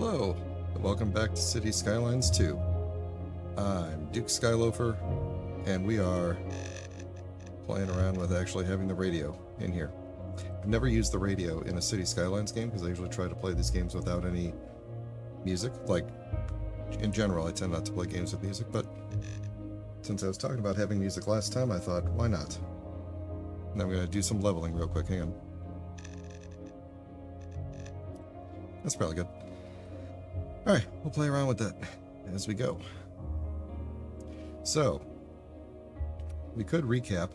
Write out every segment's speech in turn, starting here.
Hello, and welcome back to City Skylines 2. I'm Duke Skyloafer, and we are playing around with actually having the radio in here. I've never used the radio in a City Skylines game because I usually try to play these games without any music. Like, in general, I tend not to play games with music, but since I was talking about having music last time, I thought, why not? Now I'm going to do some leveling real quick. Hang on. That's probably good. Alright, we'll play around with that as we go. So, we could recap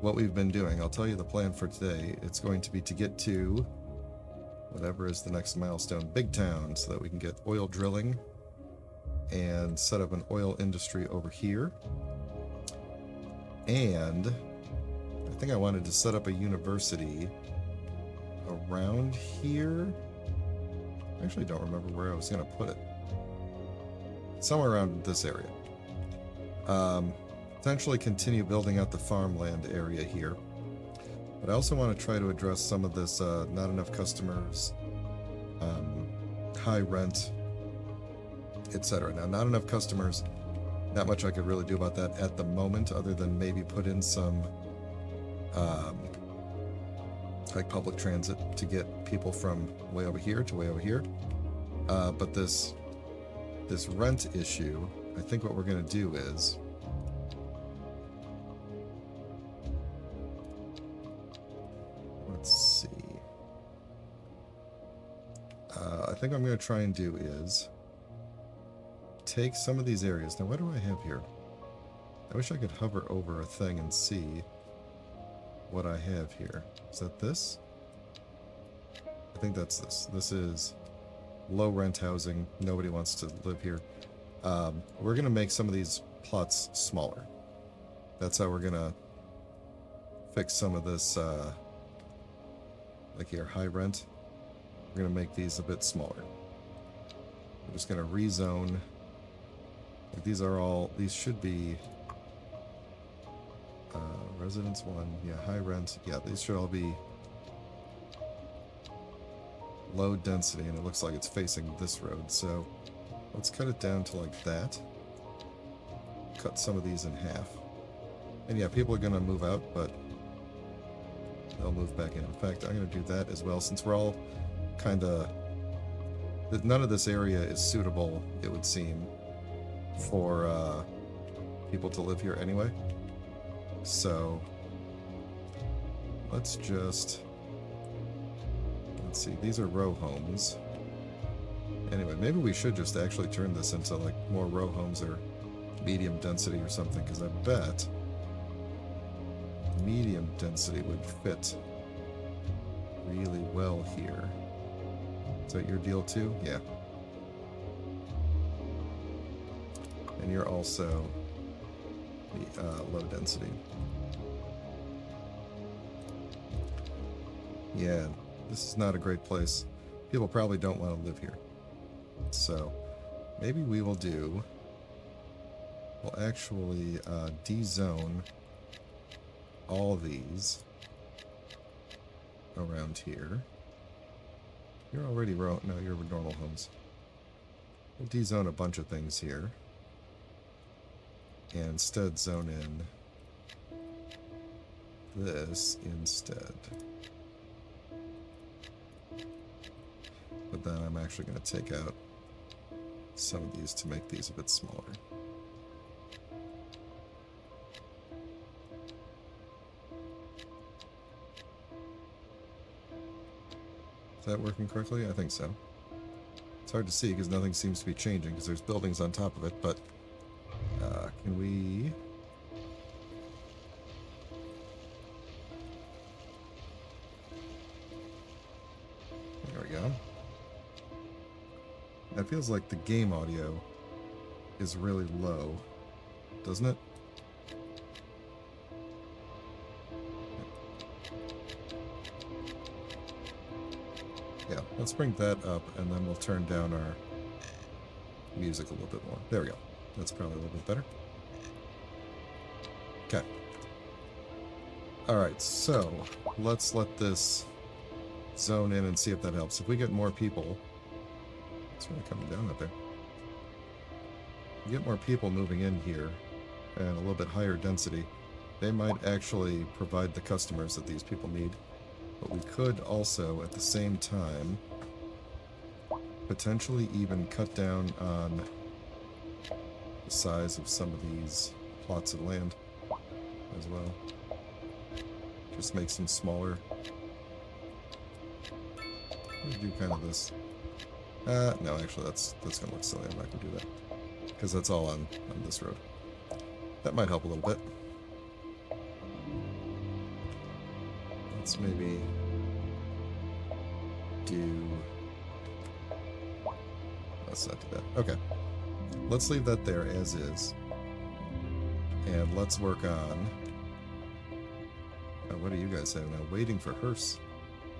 what we've been doing. I'll tell you the plan for today. It's going to be to get to whatever is the next milestone, Big Town, so that we can get oil drilling and set up an oil industry over here. And I think I wanted to set up a university around here. I actually don't remember where I was going to put it. Somewhere around this area. Potentially continue building out the farmland area here. But I also want to try to address some of this not enough customers, high rent, etc. Now, not enough customers, not much I could really do about that at the moment, other than maybe put in some like public transit to get people from way over here to way over here. But this rent issue, I think what we're going to do is let's see. I think what I'm going to try and do is take some of these areas. Now, what do I have here? I wish I could hover over a thing and see what I have here. Is that this? I think that's this. This is low rent housing. Nobody wants to live here. We're going to make some of these plots smaller. That's how we're going to fix some of this, like here, high rent. We're going to make these a bit smaller. I'm just going to rezone. Like these are all, these should be residence 1, yeah, high rent, yeah, these should all be low density, and it looks like it's facing this road, so let's cut it down to like that. Cut some of these in half. And yeah, people are gonna move out, but they'll move back in. In fact, I'm gonna do that as well, since we're all kinda, none of this area is suitable, it would seem, for people to live here anyway. So let's see, these are row homes. Anyway, maybe we should just actually turn this into like more row homes or medium density or something, because I bet medium density would fit really well here. Is that your deal too? Yeah. And you're also low density. Yeah, this is not a great place. People probably don't want to live here. So maybe we will do, we'll actually de-zone all these around here. You're already no, you're normal homes. We'll de-zone a bunch of things here. And instead zone in this instead. But then I'm actually going to take out some of these to make these a bit smaller. Is that working correctly? I think so. It's hard to see because nothing seems to be changing because there's buildings on top of it, but can we... There we go. That feels like the game audio is really low, doesn't it? Yeah, let's bring that up and then we'll turn down our music a little bit more. There we go. That's probably a little bit better. Okay. Alright, so let's let this zone in and see if that helps. If we get more people, It's really coming down out there. You get more people moving in here and a little bit higher density. They might actually provide the customers that these people need. But we could also, at the same time, potentially even cut down on the size of some of these plots of land as well. Just make some smaller. We'll do kind of this. No, actually, that's gonna look silly. I'm not gonna do that because that's all on this road. That might help a little bit. Let's maybe do. Let's not do that. Okay, let's leave that there as is, and let's work on. What do you guys have now? Waiting for hearse.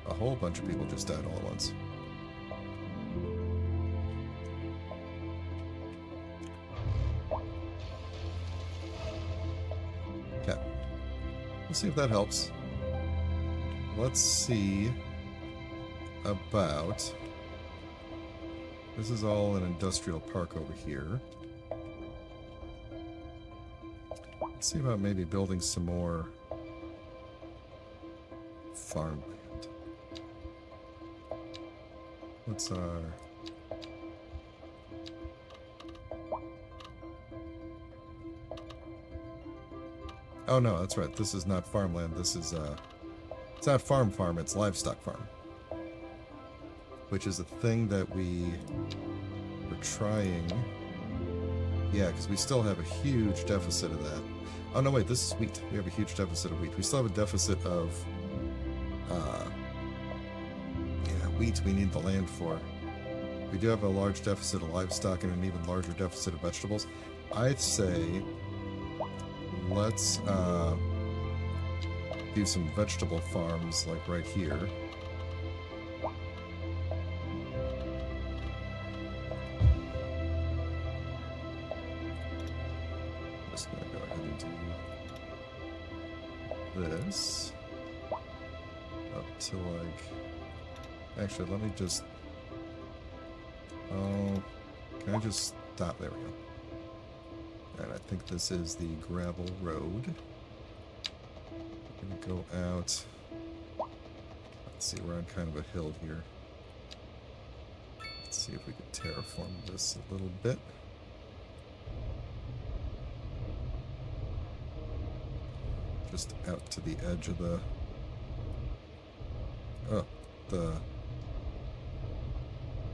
A whole bunch of people just died all at once. Okay. Let's see if that helps. Let's see about... This is all an industrial park over here. Let's see about maybe building some more farmland. What's our... Oh no, that's right. This is not farmland. This is, it's not farm, it's livestock farm. Which is a thing that we were trying... Yeah, because we still have a huge deficit of that. Oh no, wait, this is wheat. We have a huge deficit of wheat. We still have a deficit of... wheat we need the land for. We do have a large deficit of livestock and an even larger deficit of vegetables. I'd say let's do some vegetable farms like right here. Just gonna go ahead and do this up to like... Actually, let me just... Oh, can I just stop? There we go. And I think this is the gravel road. I'm gonna go out. Let's see, we're on kind of a hill here. Let's see if we can terraform this a little bit. Just out to the edge of the... Oh, the...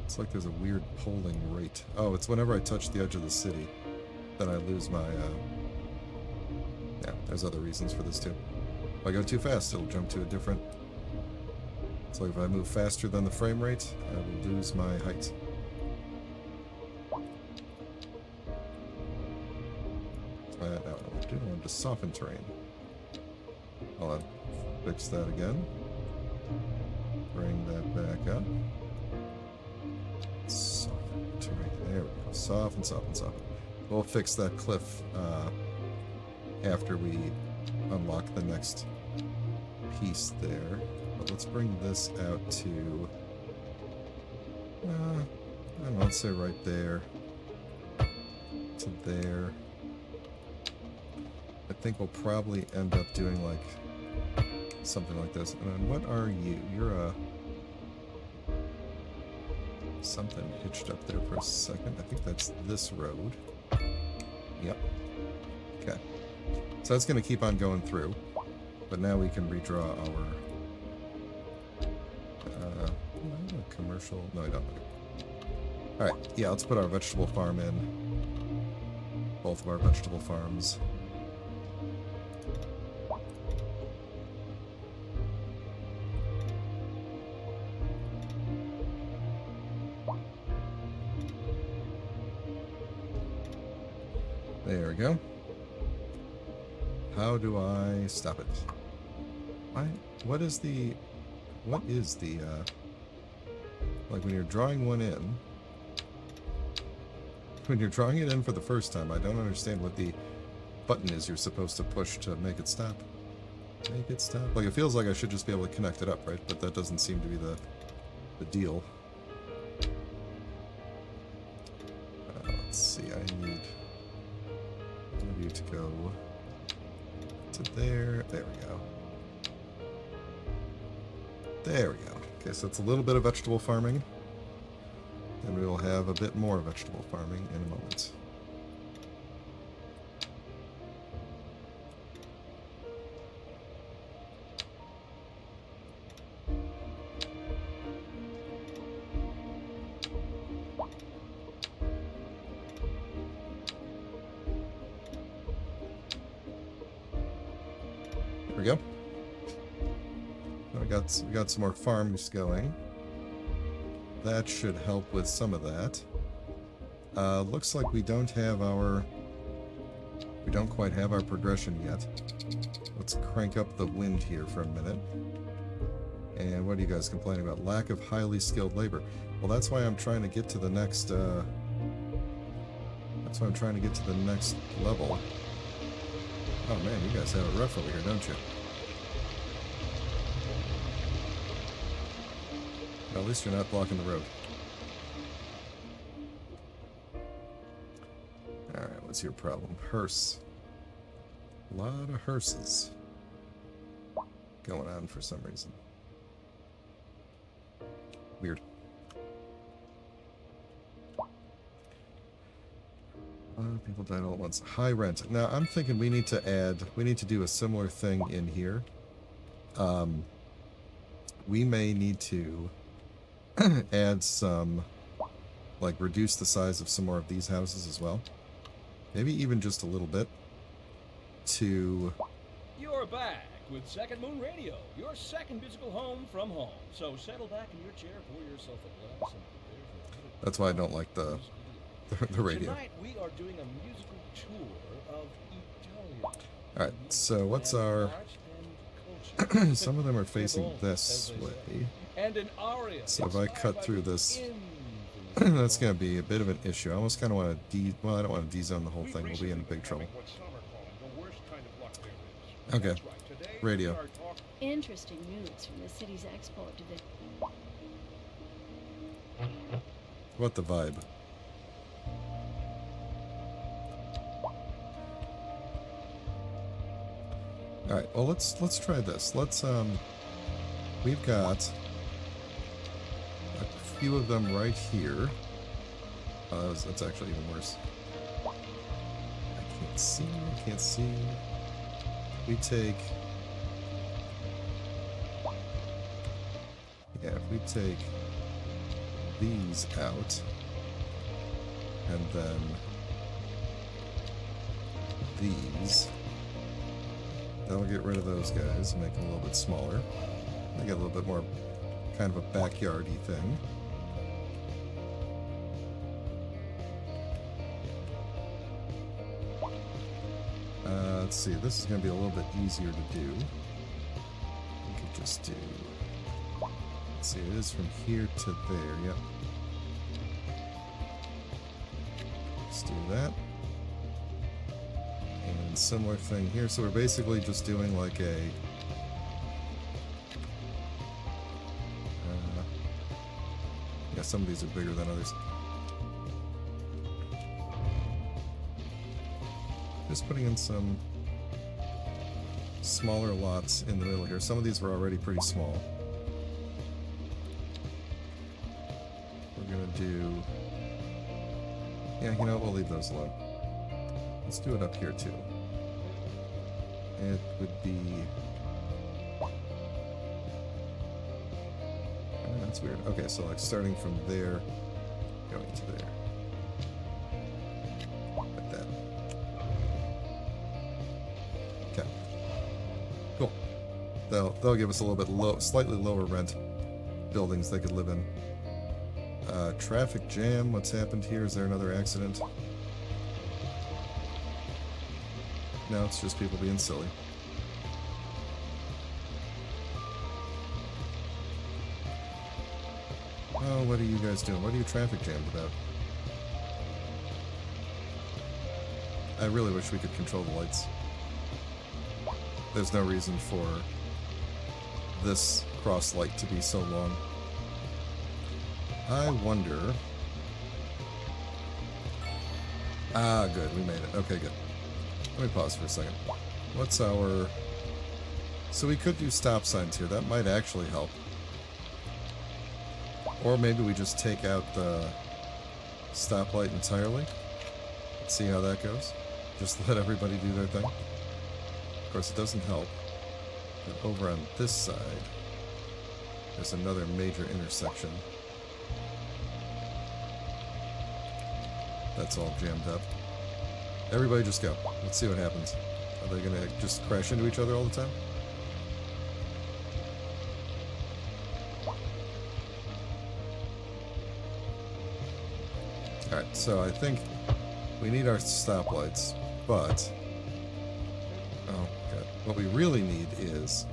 It's like there's a weird polling rate. Oh, it's whenever I touch the edge of the city, then I lose my, Yeah, there's other reasons for this too. If I go too fast, it'll jump to a different... So if I move faster than the frame rate, I will lose my height. Now what I want to do, I want to soften terrain. I'll fix that again. Bring that back up. Soften terrain. There we go. Soften. We'll fix that cliff after we unlock the next piece there. But let's bring this out to... I don't know, let's say right there. To there. I think we'll probably end up doing like something like this. And then what are you? You're a... Something hitched up there for a second. I think that's this road. Yep. Okay. So that's going to keep on going through. But now we can redraw our... commercial... No, I don't. Alright, yeah, let's put our vegetable farm in. Both of our vegetable farms. There we go. How do I stop it? What is the... like when you're drawing one in... When you're drawing it in for the first time, I don't understand what the button is you're supposed to push to make it stop. Make it stop? Like, it feels like I should just be able to connect it up, right? But that doesn't seem to be the deal. go to there. There we go. There we go. Okay, so it's a little bit of vegetable farming. And we will have a bit more vegetable farming in a moment. There we go. We got some more farms going. That should help with some of that. Looks like we don't quite have our progression yet. Let's crank up the wind here for a minute. And what are you guys complaining about? Lack of highly skilled labor. Well, that's why I'm trying to get to the next, level. Oh man, you guys have it rough over here, don't you? Well, at least you're not blocking the road. Alright, what's your problem? Hearse. A lot of hearses going on for some reason. Weird. A lot of people died all at once. High rent. Now, I'm thinking we need to do a similar thing in here. We may need to add some, like, reduce the size of some more of these houses as well. Maybe even just a little bit to... You're back with Second Moon Radio, your second musical home from home. So settle back in your chair, pour yourself a glass, and prepare for... That's why I don't like the radio. Tonight we are doing a musical tour of Italia. Alright, so what's our... Some of them are facing this way. And an aria. So if I cut through this, that's going to be a bit of an issue. I almost kind of want to well, I don't want to de-zone the whole thing. We'll be in big trouble. Okay, radio. Interesting news from the city's export division. What the vibe? All right. Well, let's try this. We've got a few of them right here. That's actually even worse. I can't see. We take... Yeah, if we take these out, and then these, that'll get rid of those guys, make them a little bit smaller. They get a little bit more kind of a backyardy thing. Let's see, this is going to be a little bit easier to do. We could just do... Let's see, it is from here to there, yep. Let's do that. And similar thing here, so we're basically just doing like a... yeah, some of these are bigger than others. Just putting in some smaller lots in the middle here. Some of these were already pretty small. We're gonna do... Yeah, you know what, we'll leave those alone. Let's do it up here too. It would be... Oh, that's weird. Okay, so like starting from there, going to there. Like that. Okay. Cool. They'll give us a little bit slightly lower rent buildings they could live in. Traffic jam, what's happened here? Is there another accident? No, it's just people being silly. Oh, what are you guys doing? What are you traffic jammed about? I really wish we could control the lights. There's no reason for this cross light to be so long. I wonder... Ah, good, we made it. Okay, good. Let me pause for a second. What's our... So we could do stop signs here. That might actually help. Or maybe we just take out the stoplight entirely. Let's see how that goes. Just let everybody do their thing. Of course, it doesn't help. But over on this side, there's another major intersection. That's all jammed up. Everybody just go. Let's see what happens. Are they gonna just crash into each other all the time? Alright, so I think we need our stoplights, but... Oh, God. What we really need is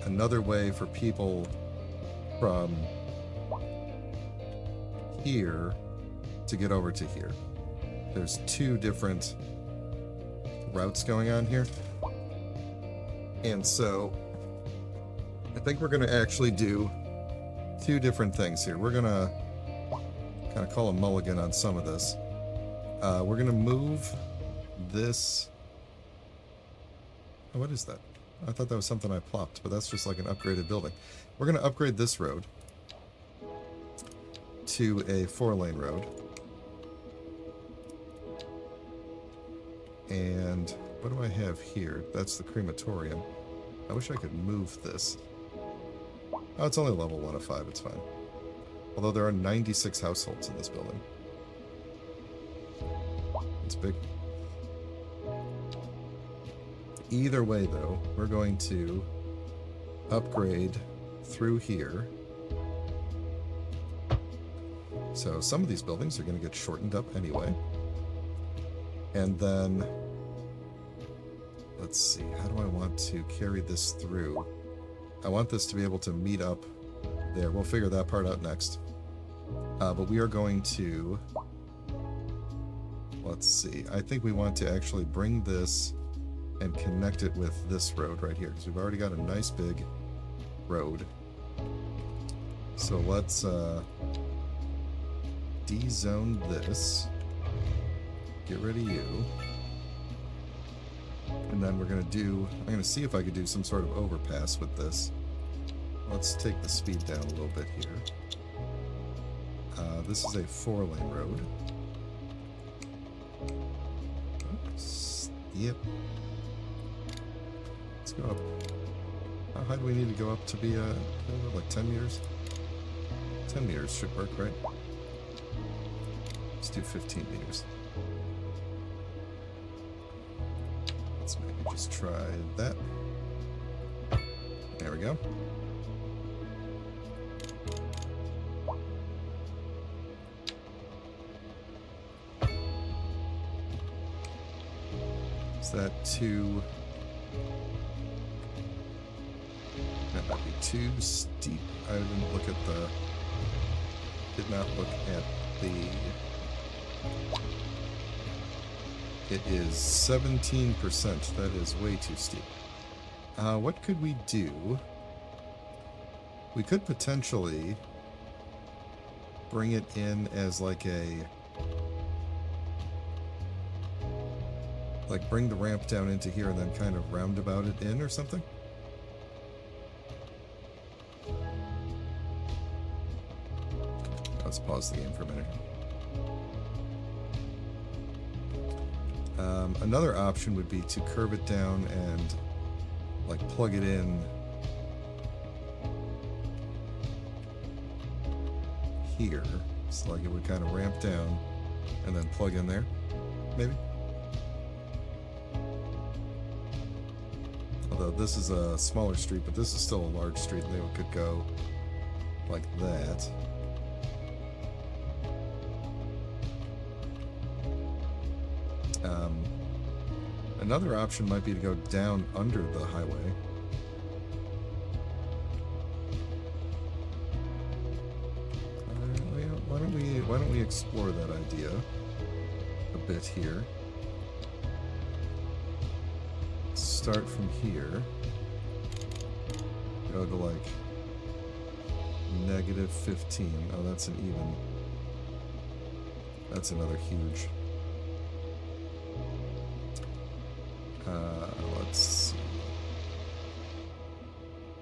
another way for people from here to get over to here. There's two different routes going on here. And so I think we're going to actually do two different things here. We're going to kind of call a mulligan on some of this. We're going to move this... Oh, what is that? I thought that was something I plopped, but that's just like an upgraded building. We're going to upgrade this road to a 4-lane road. And what do I have here? That's the crematorium. I wish I could move this. Oh, it's only level 1 of 5. It's fine. Although there are 96 households in this building. It's big. Either way, though, we're going to upgrade through here. So some of these buildings are going to get shortened up anyway. And then, let's see, how do I want to carry this through? I want this to be able to meet up there. We'll figure that part out next. But we are going to, let's see, I think we want to actually bring this and connect it with this road right here, because we've already got a nice big road. So let's de-zone this. Get rid of you. And then we're going to do... I'm going to see if I could do some sort of overpass with this. Let's take the speed down a little bit here. This is a 4-lane road. Yep. Let's go up. How high do we need to go up to be, like 10 meters? 10 meters should work, right? Let's do 15 meters. Let's maybe just try that. There we go. Is that too... That might be too steep. I didn't look at the... Did not look at the... It is 17%. That is way too steep. What could we do? We could potentially bring it in as like a... Like bring the ramp down into here and then kind of roundabout it in or something? Let's pause the game for a minute. Another option would be to curve it down and like plug it in here. So like it would kind of ramp down and then plug in there, maybe? Although this is a smaller street, but this is still a large street, and they could go like that. Another option might be to go down under the highway. Why don't we explore that idea a bit here? Start from here. Go to like -15. Oh, that's an even. That's another huge.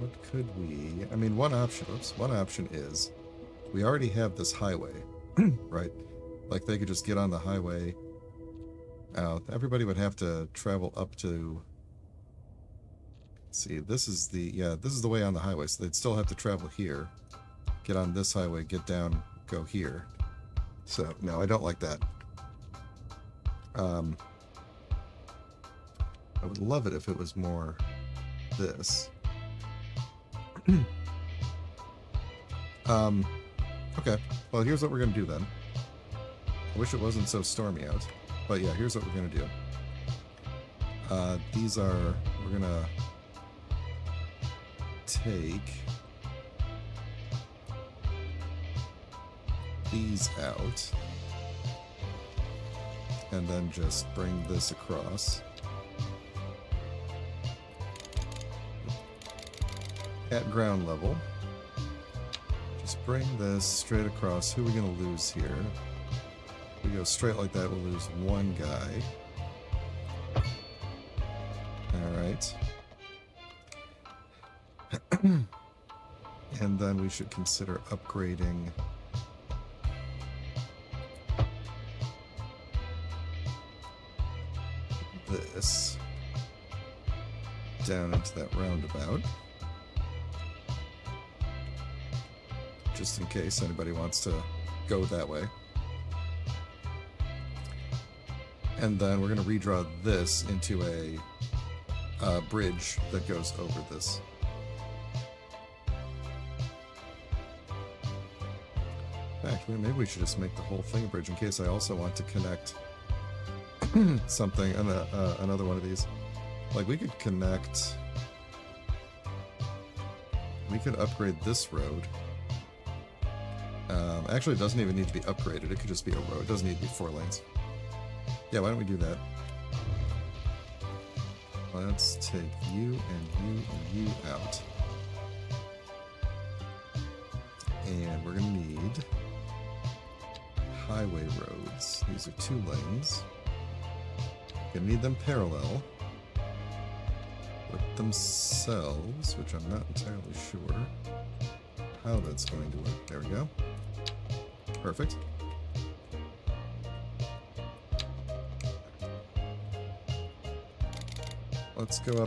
what could we... I mean, one option is we already have this highway, right? Like, they could just get on the highway out. Everybody would have to travel up to... Let's see, this is the way on the highway, so they'd still have to travel here, get on this highway, get down, go here. So, no, I don't like that. I would love it if it was more this. Okay. Well, here's what we're going to do then. I wish it wasn't so stormy out. But yeah, here's what we're going to do. We're going to take these out. And then just bring this across. At ground level. Just bring this straight across. Who are we going to lose here? If we go straight like that, we'll lose one guy. Alright. And then we should consider upgrading this down into that roundabout. Just in case anybody wants to go that way. And then we're going to redraw this into a bridge that goes over this. In fact, maybe we should just make the whole thing a bridge in case I also want to connect something, another one of these. Like, we could connect... We could upgrade this road. Actually, it doesn't even need to be upgraded. It could just be a road. It doesn't need to be 4 lanes. Yeah, why don't we do that? Let's take you and you and you out. And we're going to need highway roads. These are 2 lanes. Going to need them parallel with themselves, which I'm not entirely sure how that's going to work. There we go. Perfect. Let's go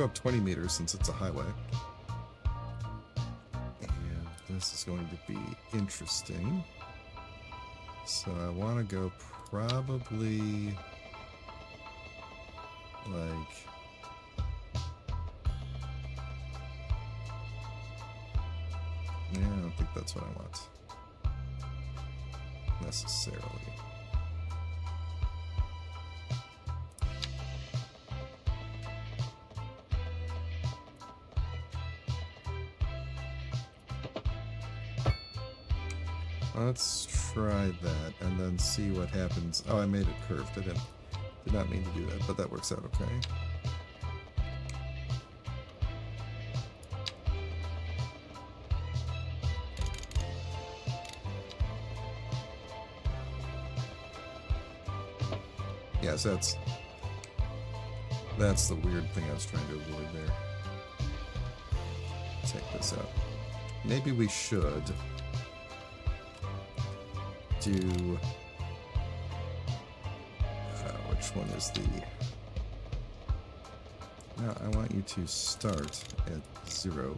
up 20 meters since it's a highway. And this is going to be interesting. So I want to go probably like... Yeah, I don't think that's what I want. Necessarily. Let's try that and then see what happens. Oh, I made it curved. I did not mean to do that, but that works out okay. Yes, that's the weird thing I was trying to avoid there. Take this out. Maybe we should do... which one is the... No, I want you to start at 0.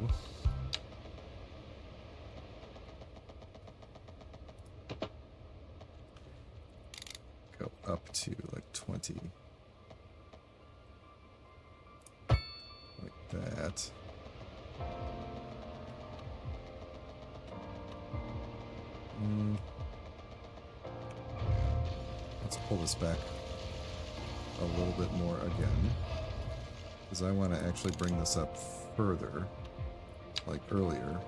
Go up to like 20. Like that. Let's pull this back a little bit more again, because I want to actually bring this up further, like earlier.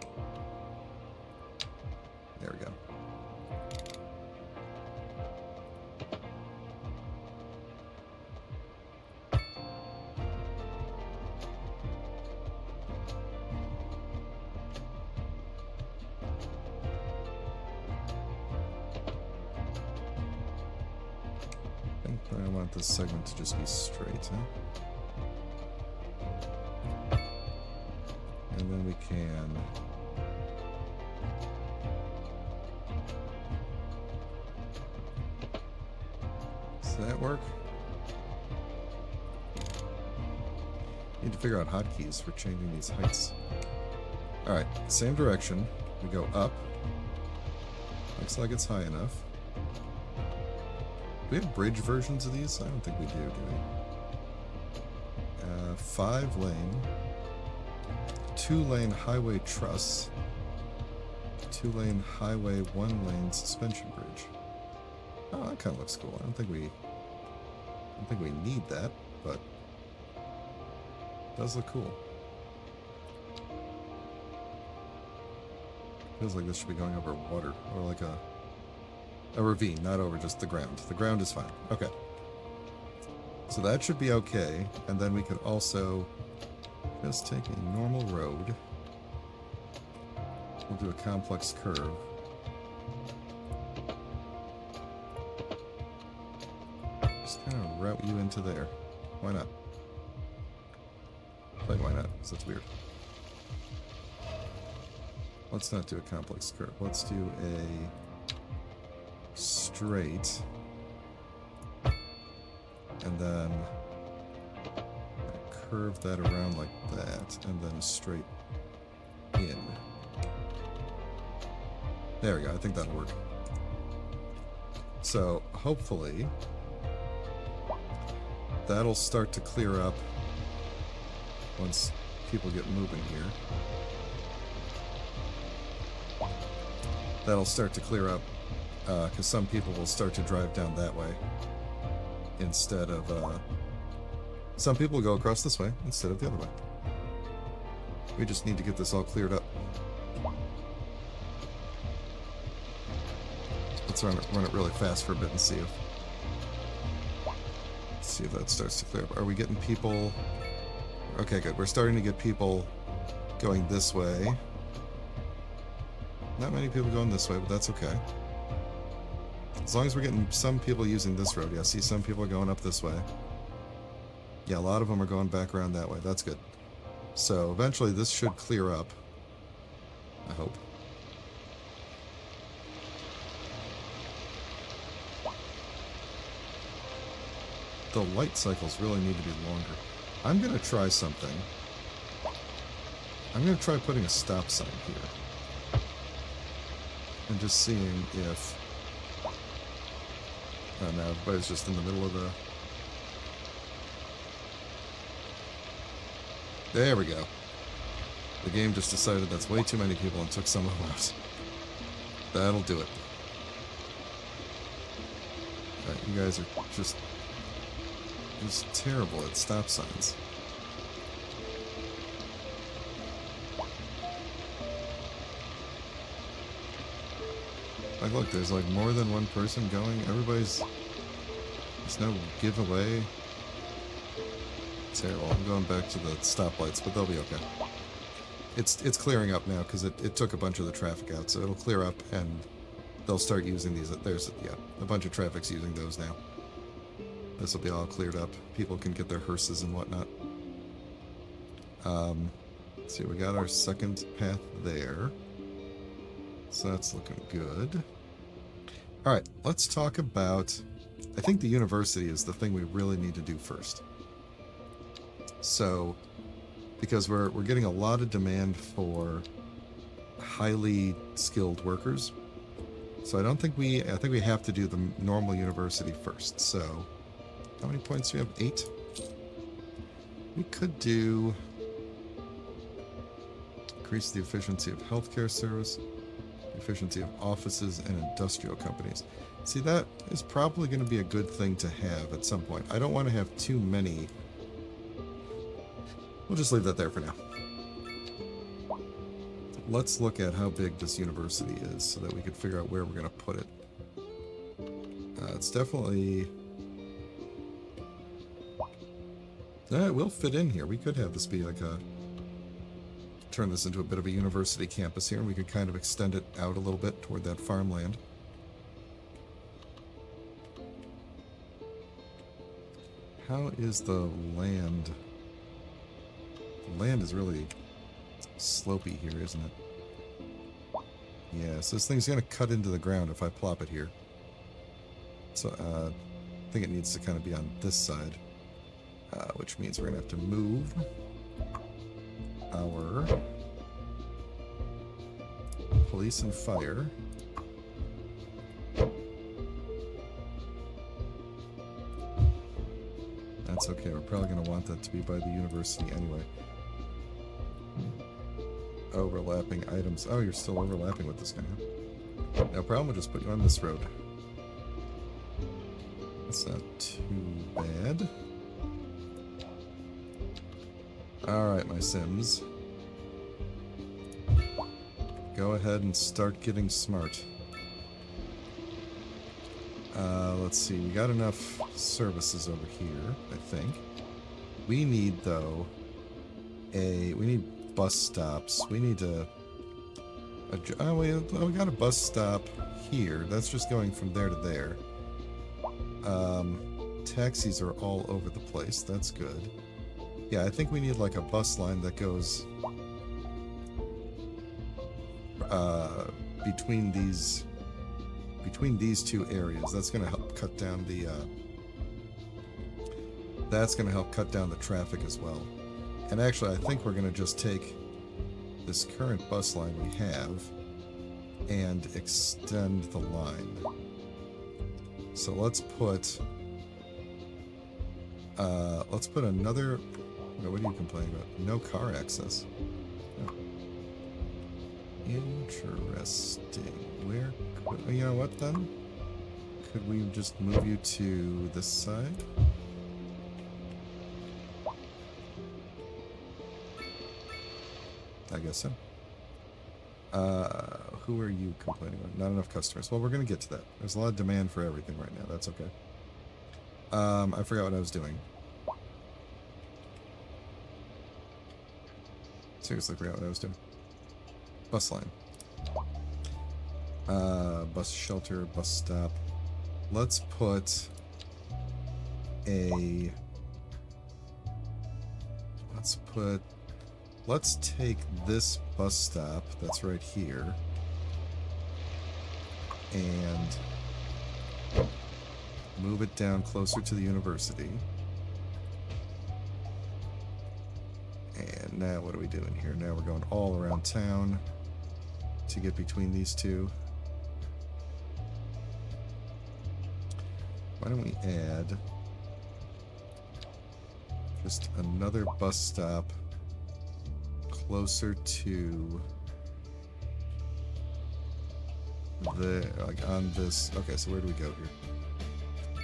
There we go. I want this segment to just be straight, huh? And then we can... Does that work? Need to figure out hotkeys for changing these heights. Alright, same direction. We go up. Looks like it's high enough. Do we have bridge versions of these? I don't think we do we? 5-lane. 2-lane highway truss. 2-lane highway 1-lane suspension bridge. Oh, that kind of looks cool. I don't think we need that, but it does look cool. Feels like this should be going over water, or like a ravine, not over just the ground. The ground is fine. Okay. So that should be okay, and then we could also just take a normal road. We'll do a complex curve. Just kind of route you into there. Why not? Like, why not? Because that's weird. Let's not do a complex curve. Let's do a straight. And then curve that around like that. And then straight in. There we go. I think that'll work. So, hopefully, that'll start to clear up once people get moving here. That'll start to clear up, because some people will start to drive down that way instead of, some people will go across this way instead of the other way. We just need to get this all cleared up. Let's run it really fast for a bit and see if that starts to clear up. Are we getting people? Okay, good. We're starting to get people going this way. Not many people going this way, but that's okay. As long as we're getting some people using this road. Yeah, see, some people are going up this way. Yeah, a lot of them are going back around that way. That's good. So eventually this should clear up. I hope. The light cycles really need to be longer. I'm going to try something. I'm going to try putting a stop sign here. And just seeing if... Oh no, everybody's just in the middle of the... There we go. The game just decided that's way too many people and took some of them out. That'll do it. Alright, you guys are just terrible at stop signs. Like, look, there's like more than one person going. Everybody's... There's no giveaway. Terrible. I'm going back to the stoplights, but they'll be okay. It's clearing up now because it took a bunch of the traffic out, so it'll clear up and they'll start using these. There's, yeah, a bunch of traffic's using those now. This will be all cleared up. People can get their hearses and whatnot. Let's see, we got our second path there. So that's looking good. Alright, let's talk about... I think the university is the thing we really need to do first. So, because we're getting a lot of demand for highly skilled workers. So I think we have to do the normal university first. So, how many points do we have? 8? We could do... Increase the efficiency of healthcare service, efficiency of offices and industrial companies. See, that is probably going to be a good thing to have at some point. I don't want to have too many. We'll just leave that there for now. Let's look at how big this university is so that we can figure out where we're going to put it. It's definitely... it will fit in here. We could have this be like a... Turn this into a bit of a university campus here, and we could kind of extend it out a little bit toward that farmland. How is the land? The land is really slopey here, isn't it? Yeah, so this thing's going to cut into the ground if I plop it here. So I think it needs to kind of be on this side, which means we're going to have to move our police and fire. That's okay, we're probably going to want that to be by the university anyway. Overlapping items. Oh, you're still overlapping with this guy, huh? No problem, we'll just put you on this road. That's not too bad. Alright, my Sims. Go ahead and start getting smart. Let's see, we got enough services over here, I think. We need, though, we need bus stops. We need to... we got a bus stop here. That's just going from there to there. Taxis are all over the place. That's good. Yeah, I think we need like a bus line that goes between these two areas. That's going to help cut down the traffic as well. And actually, I think we're going to just take this current bus line we have and extend the line. So let's put another... What are you complaining about? No car access. Oh. Interesting. Where... You know what, then? Could we just move you to this side? I guess so. Who are you complaining about? Not enough customers. Well, we're going to get to that. There's a lot of demand for everything right now. That's okay. I forgot what I was doing. Seriously, forgot what I was doing. Bus line. Bus shelter, bus stop. Let's put a... Let's take this bus stop that's right here and move it down closer to the university. And now what are we doing here? Now we're going all around town to get between these two. Why don't we add just another bus stop closer to the, like on this. Okay, so where do we go here?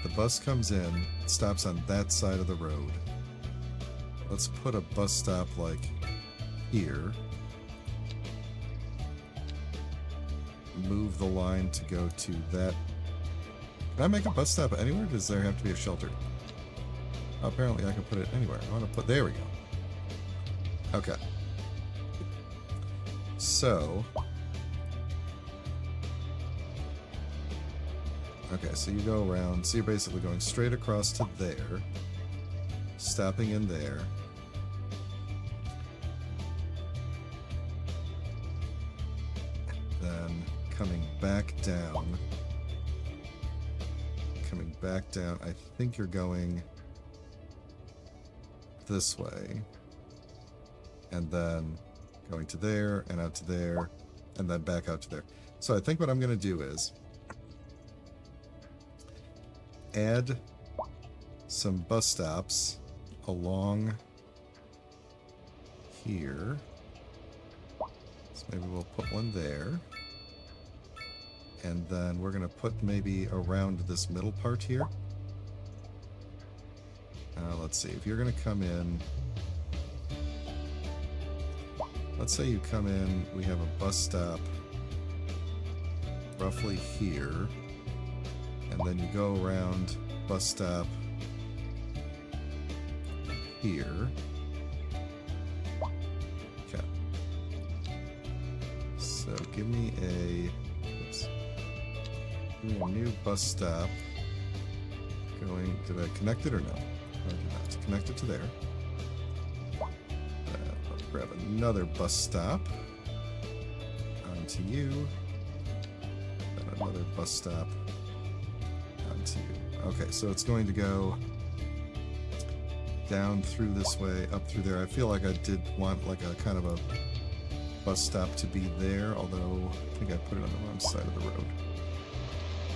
The bus comes in, stops on that side of the road. Let's put a bus stop like here. Move the line to go to that. Can I make a bus stop anywhere? Or does there have to be a shelter? Oh, apparently I can put it anywhere. I want to put, there we go. Okay. So, okay, so you go around, so you're basically going straight across to there, stopping in there, then coming back down, I think you're going this way, and then going to there, and out to there, and then back out to there. So I think what I'm going to do is add some bus stops along here. So maybe we'll put one there. And then we're going to put maybe around this middle part here. Let's see, if you're going to come in... Let's say you come in, we have a bus stop roughly here, and then you go around bus stop here. Okay. So give me a new bus stop going, did I connect it or no? I did not. Connect it to there. grab another bus stop. Onto you. And another bus stop. Onto you. Okay, so it's going to go down through this way, up through there. I feel like I did want like a kind of a bus stop to be there, although I think I put it on the wrong side of the road.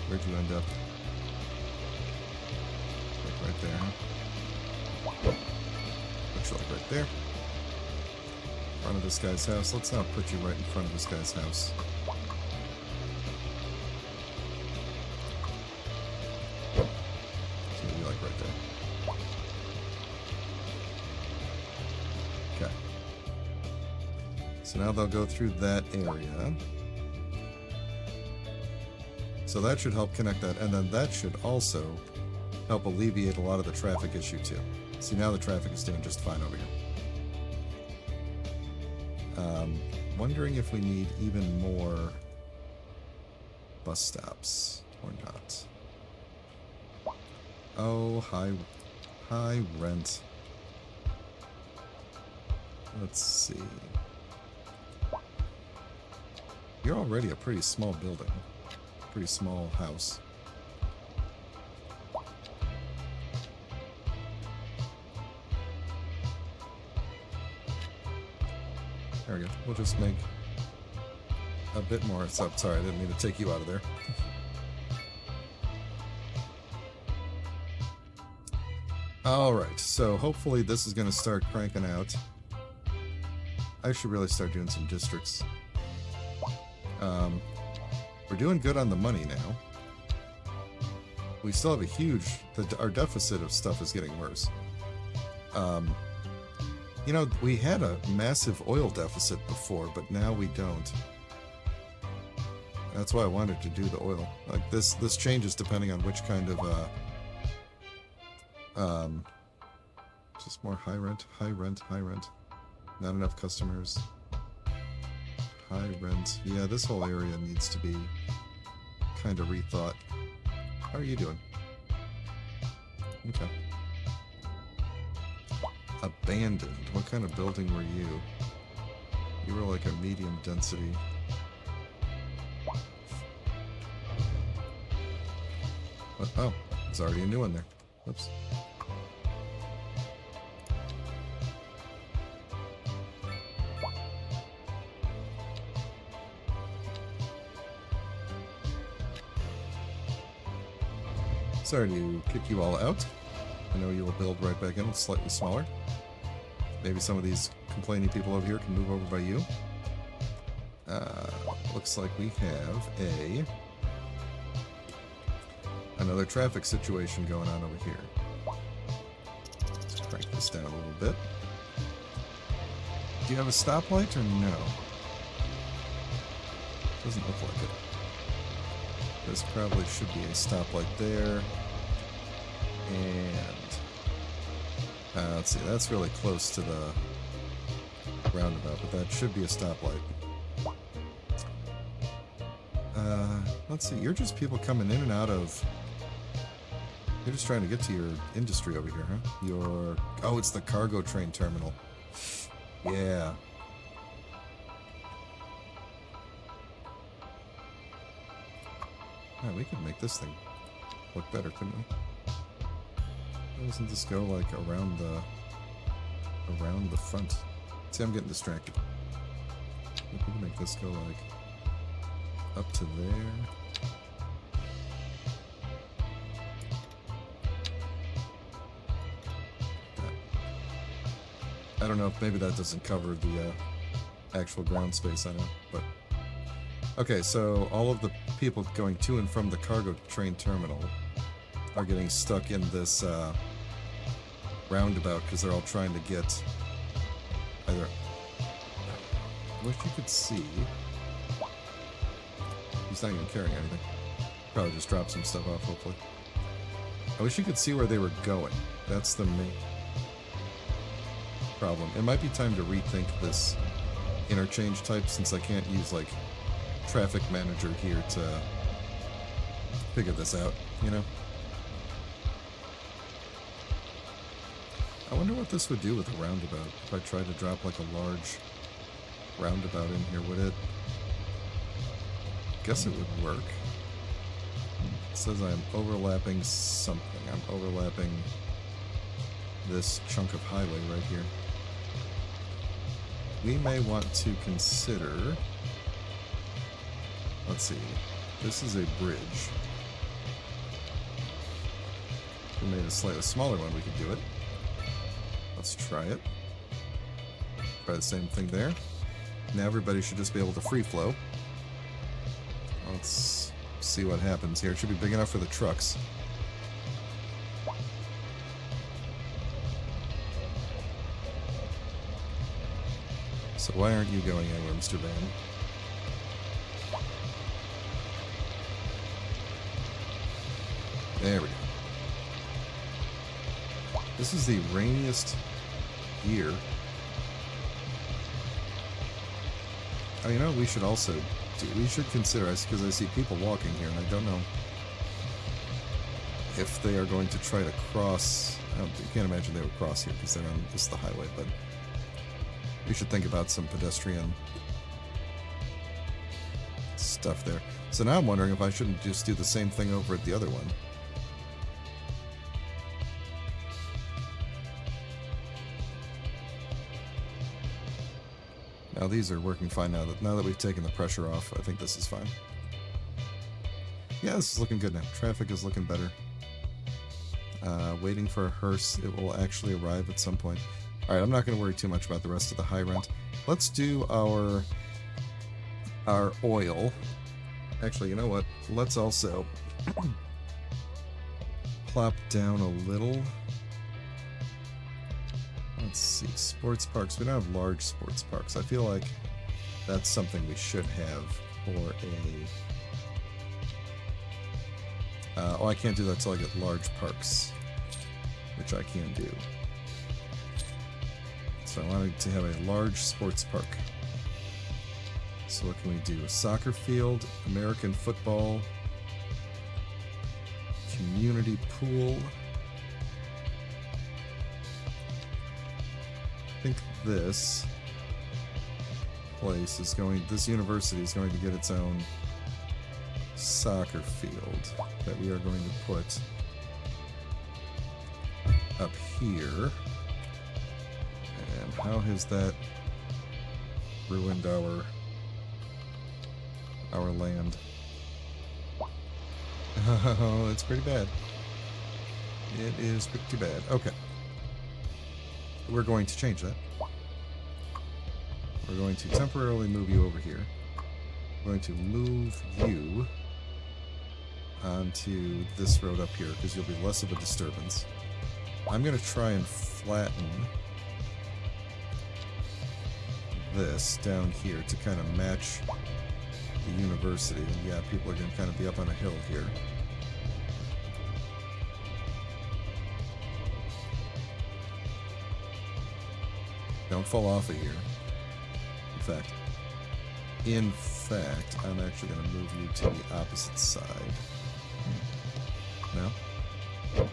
Where'd you end up? Like right there, huh? Looks like right there. In front of this guy's house. Let's not put you right in front of this guy's house. It's gonna be like right there. Okay. So now they'll go through that area. So that should help connect that, and then that should also help alleviate a lot of the traffic issue too. See, now the traffic is doing just fine over here. Wondering if we need even more bus stops or not. Oh, high rent. Let's see. You're already a pretty small building. Pretty small house. There we go. We'll just make a bit more. So, sorry, I didn't mean to take you out of there. Alright, so hopefully this is going to start cranking out. I should really start doing some districts. We're doing good on the money now. We still have a huge... our deficit of stuff is getting worse. You know, we had a massive oil deficit before, but now we don't. That's why I wanted to do the oil. Like, this changes depending on which kind of, just more high rent. Not enough customers. High rent. Yeah, this whole area needs to be kind of rethought. How are you doing? Okay. Abandoned. What kind of building were you? You were like a medium density. What? Oh, there's already a new one there. Whoops. Sorry to kick you all out. I know you will build right back in, slightly smaller. Maybe some of these complaining people over here can move over by you. Looks like we have another traffic situation going on over here. Let's crank this down a little bit. Do you have a stoplight or no? Doesn't look like it. This probably should be a stoplight there. And let's see, that's really close to the roundabout, but that should be a stoplight. Let's see, you're just people coming in and out of... You're just trying to get to your industry over here, huh? Oh, it's the cargo train terminal. Yeah. Yeah, we could make this thing look better, couldn't we? Why doesn't this go like around the front? See, I'm getting distracted. We can make this go like up to there. I don't know if maybe that doesn't cover the actual ground space, I know, but... Okay, so all of the people going to and from the cargo train terminal are getting stuck in this roundabout because they're all trying to get either... I wish you could see... He's not even carrying anything. Probably just dropped some stuff off, hopefully. I wish you could see where they were going. That's the main problem. It might be time to rethink this interchange type since I can't use, like, traffic manager here to figure this out, you know? I wonder what this would do with a roundabout. If I tried to drop like a large roundabout in here, would it? Guess it would work. It says I'm overlapping something. I'm overlapping this chunk of highway right here. We may want to consider... Let's see. This is a bridge. If we made a slightly smaller one, we could do it. Let's try it. Try the same thing there. Now everybody should just be able to free flow. Let's see what happens here. It should be big enough for the trucks. So why aren't you going anywhere, Mr. Van? There we go. This is the rainiest year. Oh, you know, we should also do, we should consider, because I see people walking here, and I don't know if they are going to try to cross. I can't imagine they would cross here because they're on just the highway, but we should think about some pedestrian stuff there. So now I'm wondering if I shouldn't just do the same thing over at the other one. Now these are working fine now that we've taken the pressure off. I think this is fine. Yeah, this is looking good now. Traffic is looking better. Waiting for a hearse. It will actually arrive at some point. Alright, I'm not going to worry too much about the rest of the high rent. Let's do our oil. Actually, you know what? Let's also plop down a little. Let's see, sports parks. We don't have large sports parks. I feel like that's something we should have for a... oh, I can't do that till I get large parks, which I can do. So I wanted to have a large sports park. So what can we do? A soccer field, American football, community pool. I think this place is going, this university is going to get its own soccer field that we are going to put up here. And how has that ruined our land? Oh, it's pretty bad. It is pretty bad. Okay. We're going to change that. We're going to temporarily move you over here. We're going to move you onto this road up here because you'll be less of a disturbance. I'm going to try and flatten this down here to kind of match the university. And yeah, people are going to kind of be up on a hill here. Don't fall off of here. In fact, I'm actually going to move you to the opposite side. No? There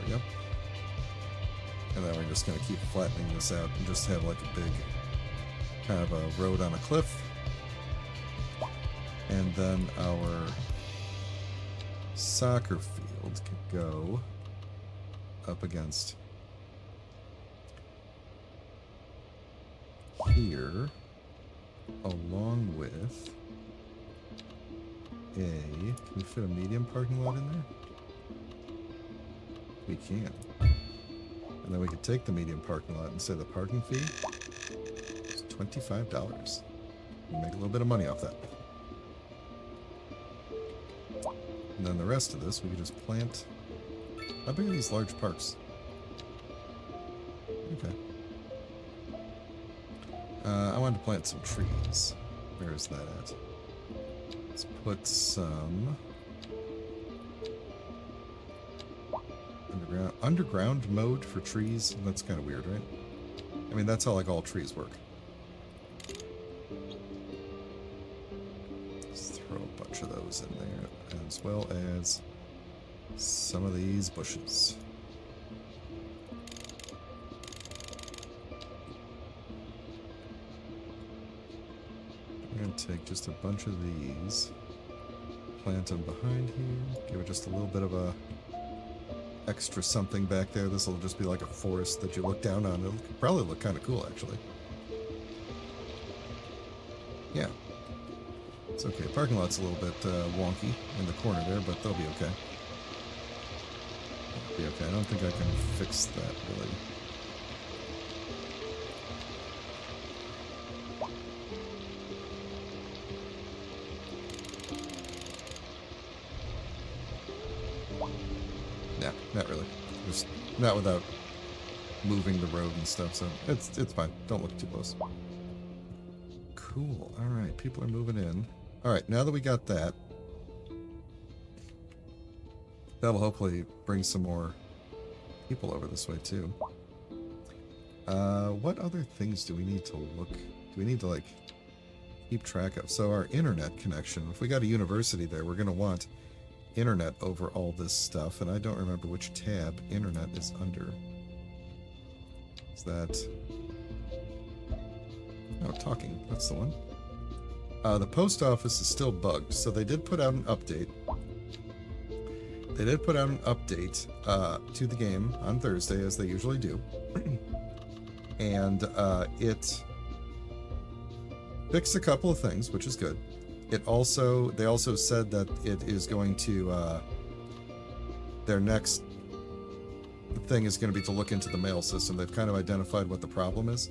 we go. And then we're just going to keep flattening this out and just have like a big kind of a road on a cliff. And then our soccer field could go up against here, along with can we fit a medium parking lot in there? We can. And then we could take the medium parking lot and say the parking fee is $25. We make a little bit of money off that. And then the rest of this, we could just plant. How big are these large parks? Okay. I wanted to plant some trees. Where is that at? Let's put some underground mode for trees. That's kind of weird, right? I mean, that's how like all trees work. Let's throw a bunch of those in there, as well as some of these bushes. gonna take just a bunch of these, plant them behind here, give it just a little bit of a extra something back there. This will just be like a forest that you look down on. It'll probably look kind of cool, actually. Yeah. It's okay. Parking lot's a little bit wonky in the corner there, but they'll be okay. They'll be okay. I don't think I can fix that, really. Nah, not really. Just not without moving the road and stuff, so it's fine. Don't look too close. Cool. Alright, people are moving in. Alright, now that we got that, that'll hopefully bring some more people over this way, too. What other things do we need to look... Do we need to, like, keep track of? So our internet connection, if we got a university there, we're going to want internet over all this stuff, and I don't remember which tab internet is under. Is that... Oh, talking. That's the one. The post office is still bugged, so they did put out an update. They did put out an update to the game on Thursday, as they usually do. And it fixed a couple of things, which is good. They also said that it is going to, their next thing is going to be to look into the mail system. They've kind of identified what the problem is,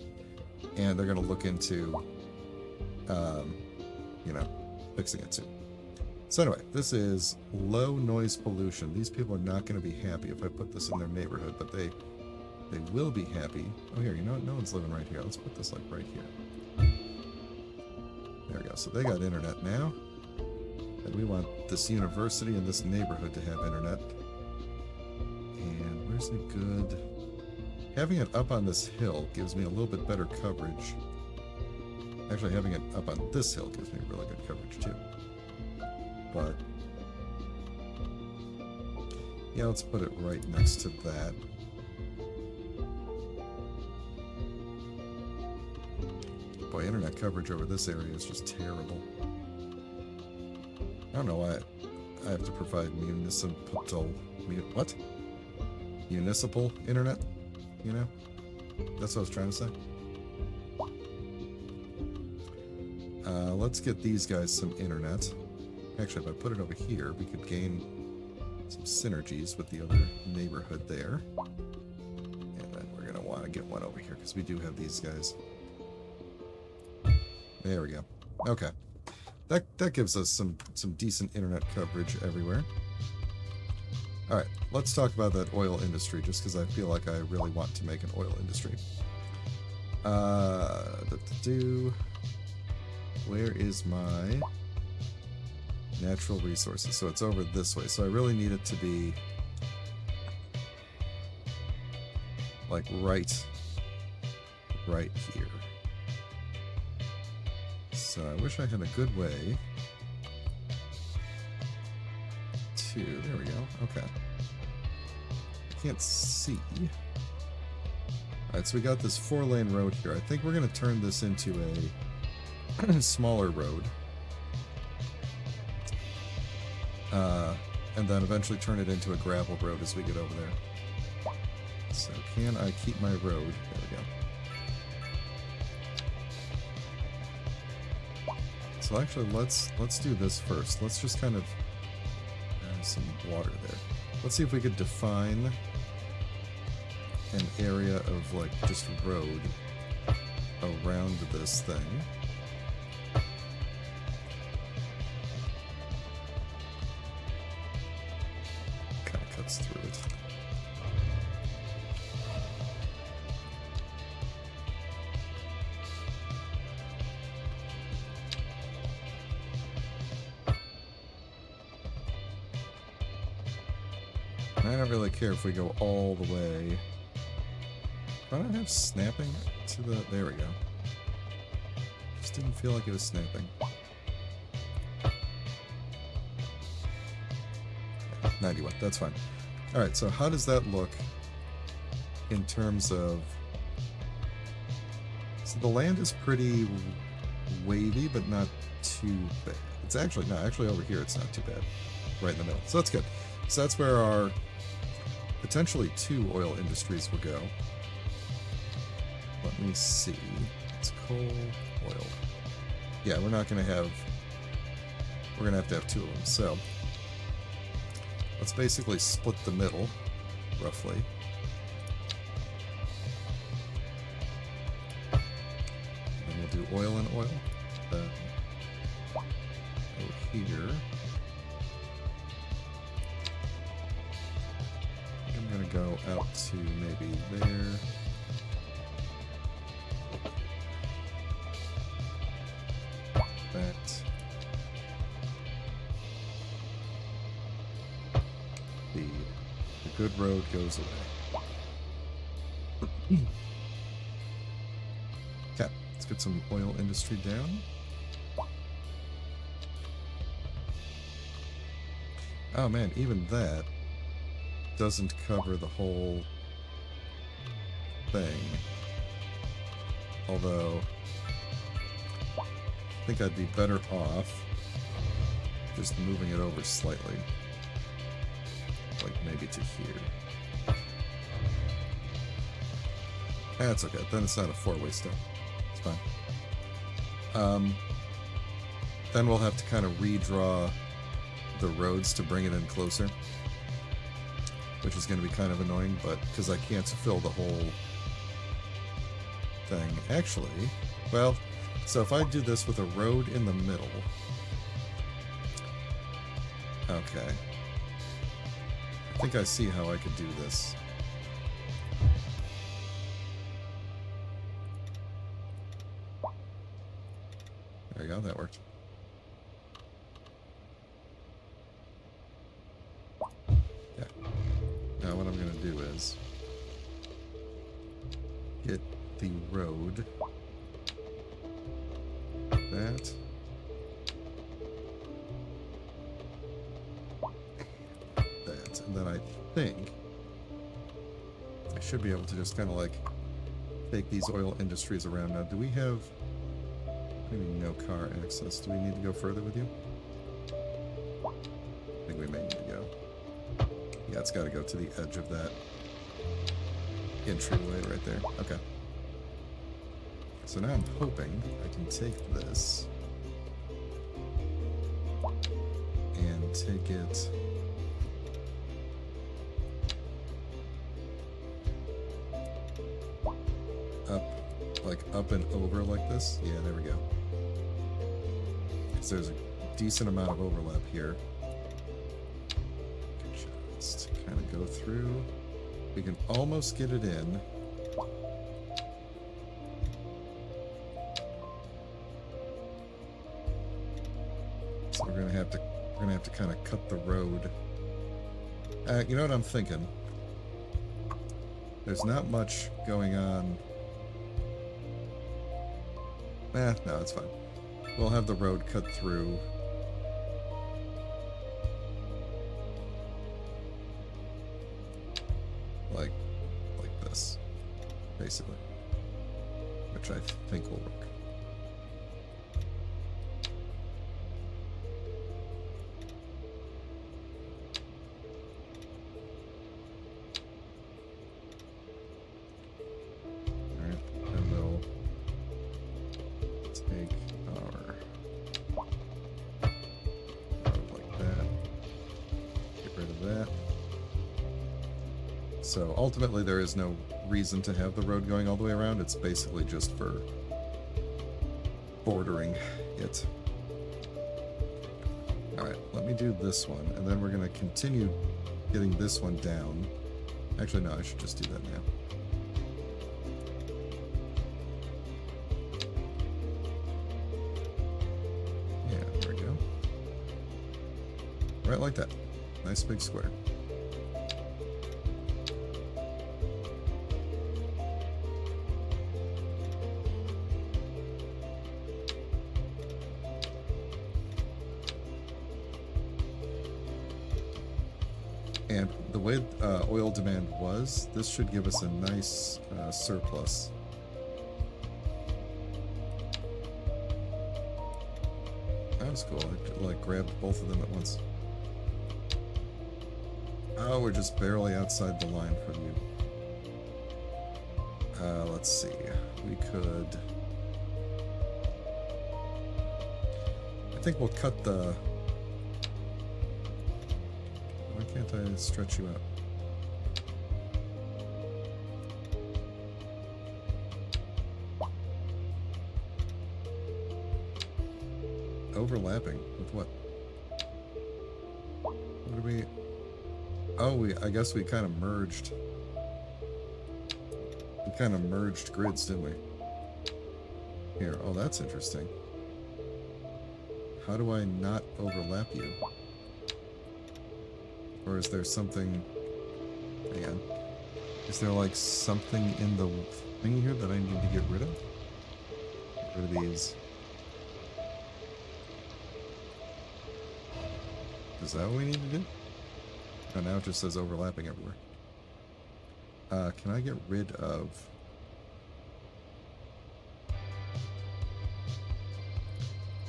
and they're going to look into, you know, fixing it soon. So anyway, this is low noise pollution. These people are not going to be happy if I put this in their neighborhood, but they will be happy. Oh, here, you know what? No one's living right here. Let's put this, like, right here. There we go. So they got internet now. And we want this university and this neighborhood to have internet. And where's the good... Having it up on this hill gives me a little bit better coverage. Actually, having it up on this hill gives me really good coverage, too. But... yeah, let's put it right next to that. Boy, internet coverage over this area is just terrible. I don't know why I have to provide municipal... what? Municipal internet? You know? That's what I was trying to say. Let's get these guys some internet. Actually, if I put it over here, we could gain some synergies with the other neighborhood there. And then we're going to want to get one over here, because we do have these guys. There we go. Okay. That gives us some decent internet coverage everywhere. Alright, let's talk about that oil industry, just because I feel like I really want to make an oil industry. Where is my natural resources? So it's over this way. So I really need it to be like right here. So I wish I had a good way to... there we go. Okay. I can't see. Alright, so we got this 4-lane road here. I think we're going to turn this into a smaller road. And then eventually turn it into a gravel road as we get over there. So can I keep my road? There we go. So actually, let's do this first. Let's just kind of add some water there. Let's see if we could define an area of, like, just road around this thing. Kind of cuts through it. I don't really care if we go all the way. Why don't I have snapping to the... there we go. Just didn't feel like it was snapping. 91, that's fine. Alright, so how does that look in terms of... so the land is pretty wavy, but not too bad. It's actually, no, actually over here it's not too bad. Right in the middle. So that's good. So that's where our potentially 2 oil industries will go. Let me see. It's coal, oil. Yeah, we're not going to have... We're going to have 2 of them. So let's basically split the middle, roughly. And we'll do oil and oil. Over here. I'm going to go out to maybe there. That. The good road goes away. Okay, let's get some oil industry down. Oh man, even that doesn't cover the whole thing. Although, I think I'd be better off just moving it over slightly. Like maybe to here. That's okay, then it's not a 4-way step. It's fine. Then we'll have to kind of redraw the roads to bring it in closer, which is going to be kind of annoying, but because I can't fill the whole thing. Actually, well, so if I do this with a road in the middle, okay, I think I see how I could do this. There you go, that worked. Now what I'm going to do is get the road, that, that, and then I think I should be able to just kind of like take these oil industries around. Now, do we have maybe no car access? Do we need to go further with you? I think we may need to go. Yeah, it's got to go to the edge of that entryway right there. Okay. So now I'm hoping I can take this and take it up, like up and over like this. Yeah, there we go. So there's a decent amount of overlap here. Just kind of go through. We can almost get it in. So we're gonna have to kind of cut the road. You know what I'm thinking? There's not much going on. No, it's fine. We'll have the road cut through. Like this, basically, which I think will work. All right, and we'll take our road like that. Get rid of that. So ultimately there is no reason to have the road going all the way around. It's basically just for bordering it. Alright, let me do this one, and then we're going to continue getting this one down. Actually, no, I should just do that now. Yeah, there we go. Right like that. Nice big square. And the way oil demand was, this should give us a nice surplus. That was cool. I like grabbed both of them at once. Oh, we're just barely outside the line for you. Let's see. We could... I think we'll cut the... Why can't I stretch you out? Overlapping with what? What do we... Oh, I guess we kind of merged. We kind of merged grids, didn't we? Here, oh, that's interesting. How do I not overlap you? Or is there something... Hang on. Is there like something in the thing here that I need to get rid of? Get rid of these. Is that what we need to do? Oh, now it just says overlapping everywhere. Can I get rid of...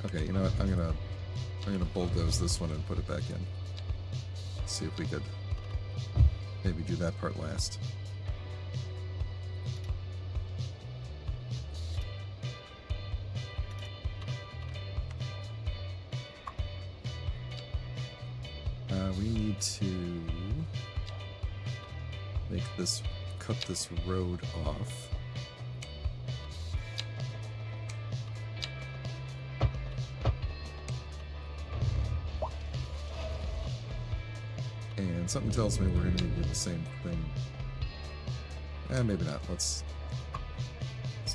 Okay, you know what? I'm gonna bulldoze this one and put it back in. See if we could maybe do that part last. We need to make this, cut this road off. And something tells me we're going to do the same thing. Maybe not. Let's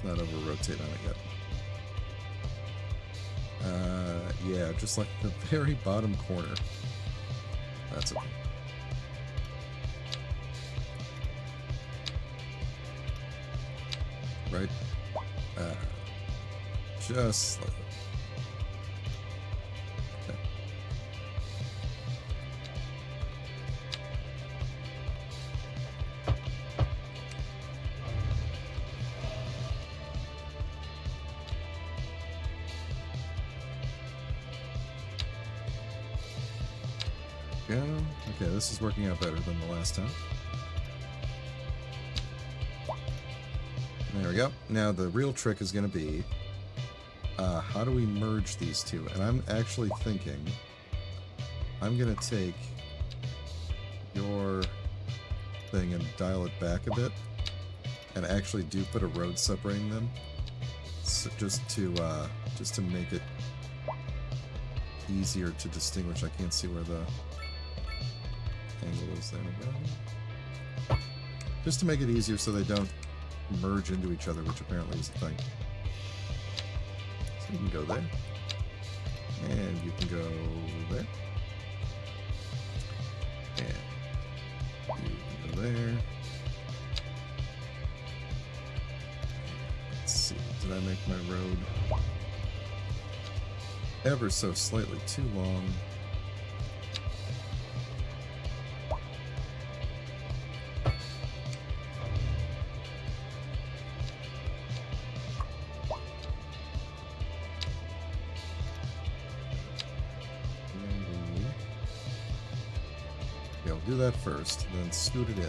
not over-rotate on it yet. Yeah, just like the very bottom corner. That's okay. Right? Just like that. Okay. Yeah, okay, this is working out better than the last time. There we go. Now the real trick is going to be, how do we merge these two? And I'm actually thinking I'm going to take your thing and dial it back a bit, and actually do put a road separating them, so just to make it easier to distinguish. I can't see where the angle is there. Just to make it easier so they don't merge into each other, which apparently is the thing. So you can go there, and you can go there, and you can go there. Let's see, did I make my road ever so slightly too long? Do that first, then scoot it in.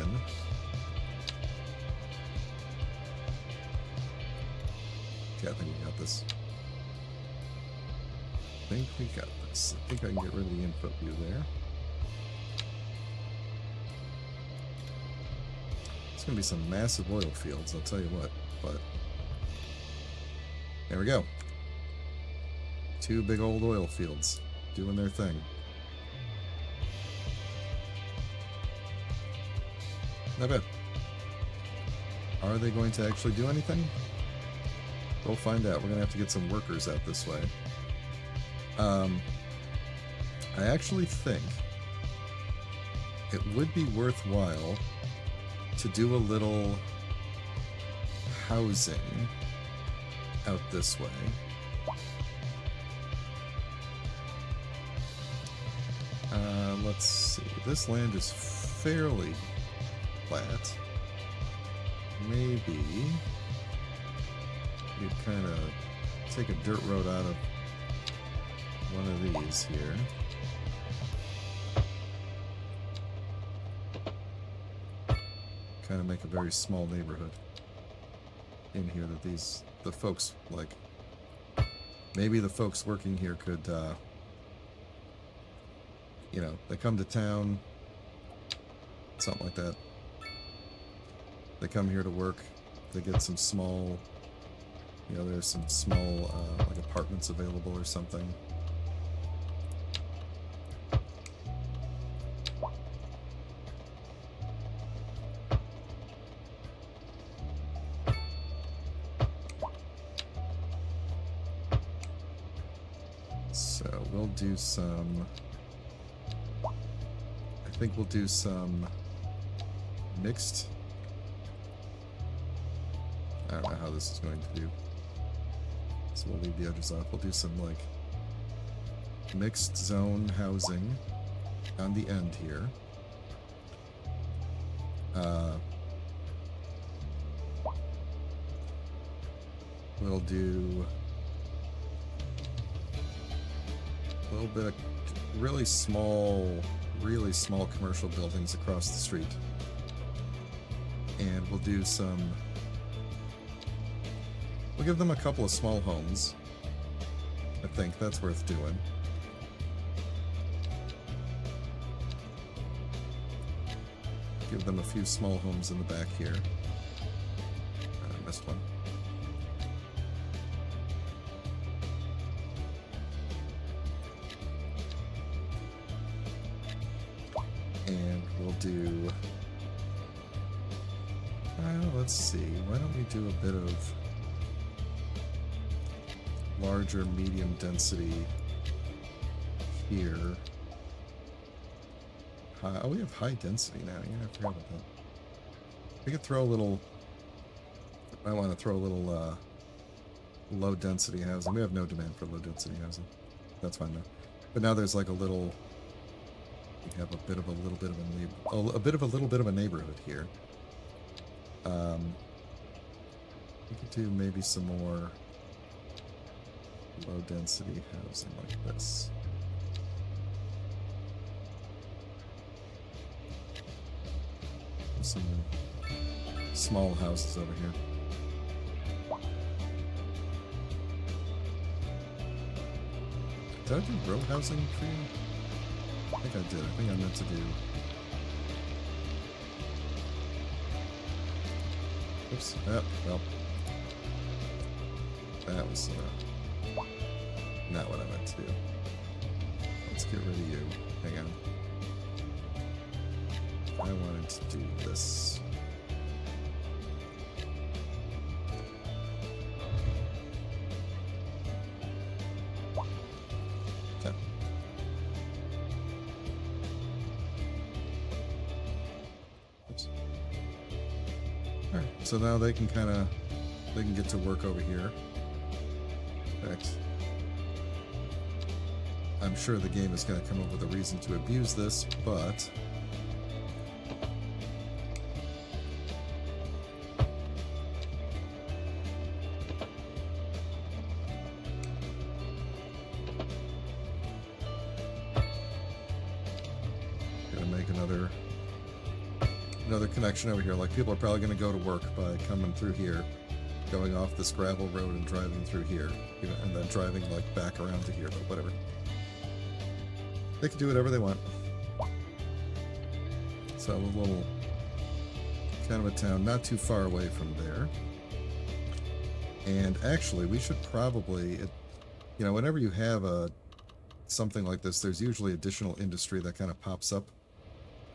Okay, I think we got this. I think we got this. I think I can get rid of the input view there. It's going to be some massive oil fields, I'll tell you what, but there we go. Two big old oil fields doing their thing. Not bad. Are they going to actually do anything? We'll find out. We're going to have to get some workers out this way. I actually think it would be worthwhile to do a little housing out this way. Let's see. This land is fairly flat. Maybe you'd kind of take a dirt road out of one of these here. Kind of make a very small neighborhood in here that the folks, like, maybe the folks working here could, you know, they come to town, something like that. They come here to work, they get some small, you know, there's some small, like apartments available or something. So we'll do some, I think we'll do some mixed, I don't know how this is going to do. So we'll leave the edges off. We'll do some like mixed zone housing on the end here. We'll do a little bit of really small commercial buildings across the street. And we'll do some, we'll give them a couple of small homes. I think that's worth doing. Give them a few small homes in the back here. I missed one. And we'll do, let's see, why don't we do a bit of larger medium density here. Oh, we have high density now. Yeah, I forgot about that. We could throw a little, I want to throw a little low density housing. We have no demand for low density housing. That's fine though. But now there's like a little, we have a bit of a little bit of a neighborhood here. We could do maybe some more low density housing like this. Some small houses over here. Did I do row housing for you? I think I did. I think I meant to do. Oops. Oh, well. That was not what I meant to do. Let's get rid of you. Hang on. I wanted to do this. Okay. Oops. Alright, so now they can get to work over here. In fact, I'm sure the game is going to come up with a reason to abuse this, but another connection over here. Like, people are probably going to go to work by coming through here, going off this gravel road and driving through here, you know, and then driving like back around to here, but whatever. They can do whatever they want. So a little kind of a town not too far away from there. And actually, we should probably, you know, whenever you have something like this, there's usually additional industry that kind of pops up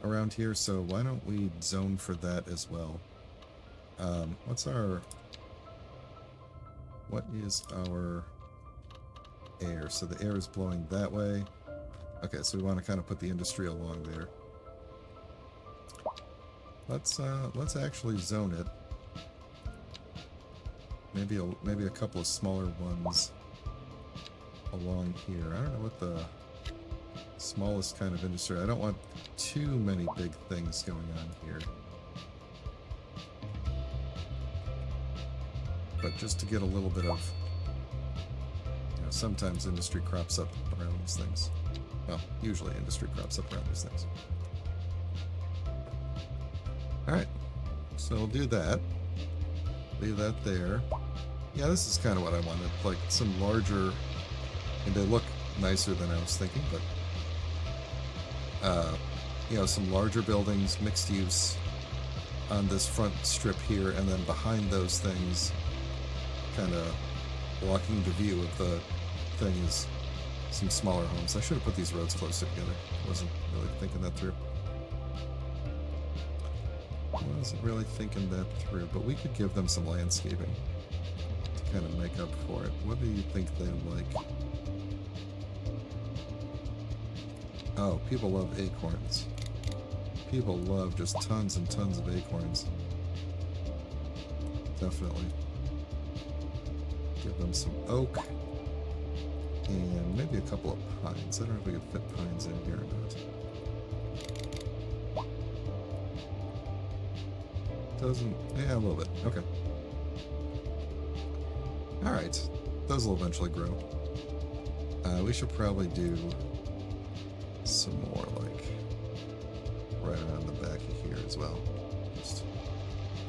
around here, so why don't we zone for that as well? What is our air? So the air is blowing that way. Okay, so we want to kind of put the industry along there. Let's actually zone it. Maybe a couple of smaller ones along here. I don't know what the smallest kind of industry. I don't want too many big things going on here. But just to get a little bit of, you know, sometimes industry crops up around these things. Well, usually industry crops up around these things. Alright, so we'll do that. Leave that there. Yeah, this is kind of what I wanted, like some larger, and they look nicer than I was thinking, but you know, some larger buildings, mixed use on this front strip here, and then behind those things, kind of blocking the view of the thing, is some smaller homes. I should have put these roads closer together. Wasn't really thinking that through. Wasn't really thinking that through, but we could give them some landscaping to kind of make up for it. What do you think they like? Oh, people love acorns. People love just tons and tons of acorns. Definitely. Give them some oak. And maybe a couple of pines. I don't know if we could fit pines in here or not. Doesn't... yeah, a little bit. Okay. Alright. Those will eventually grow. We should probably do some more, like, right around the back of here as well. Just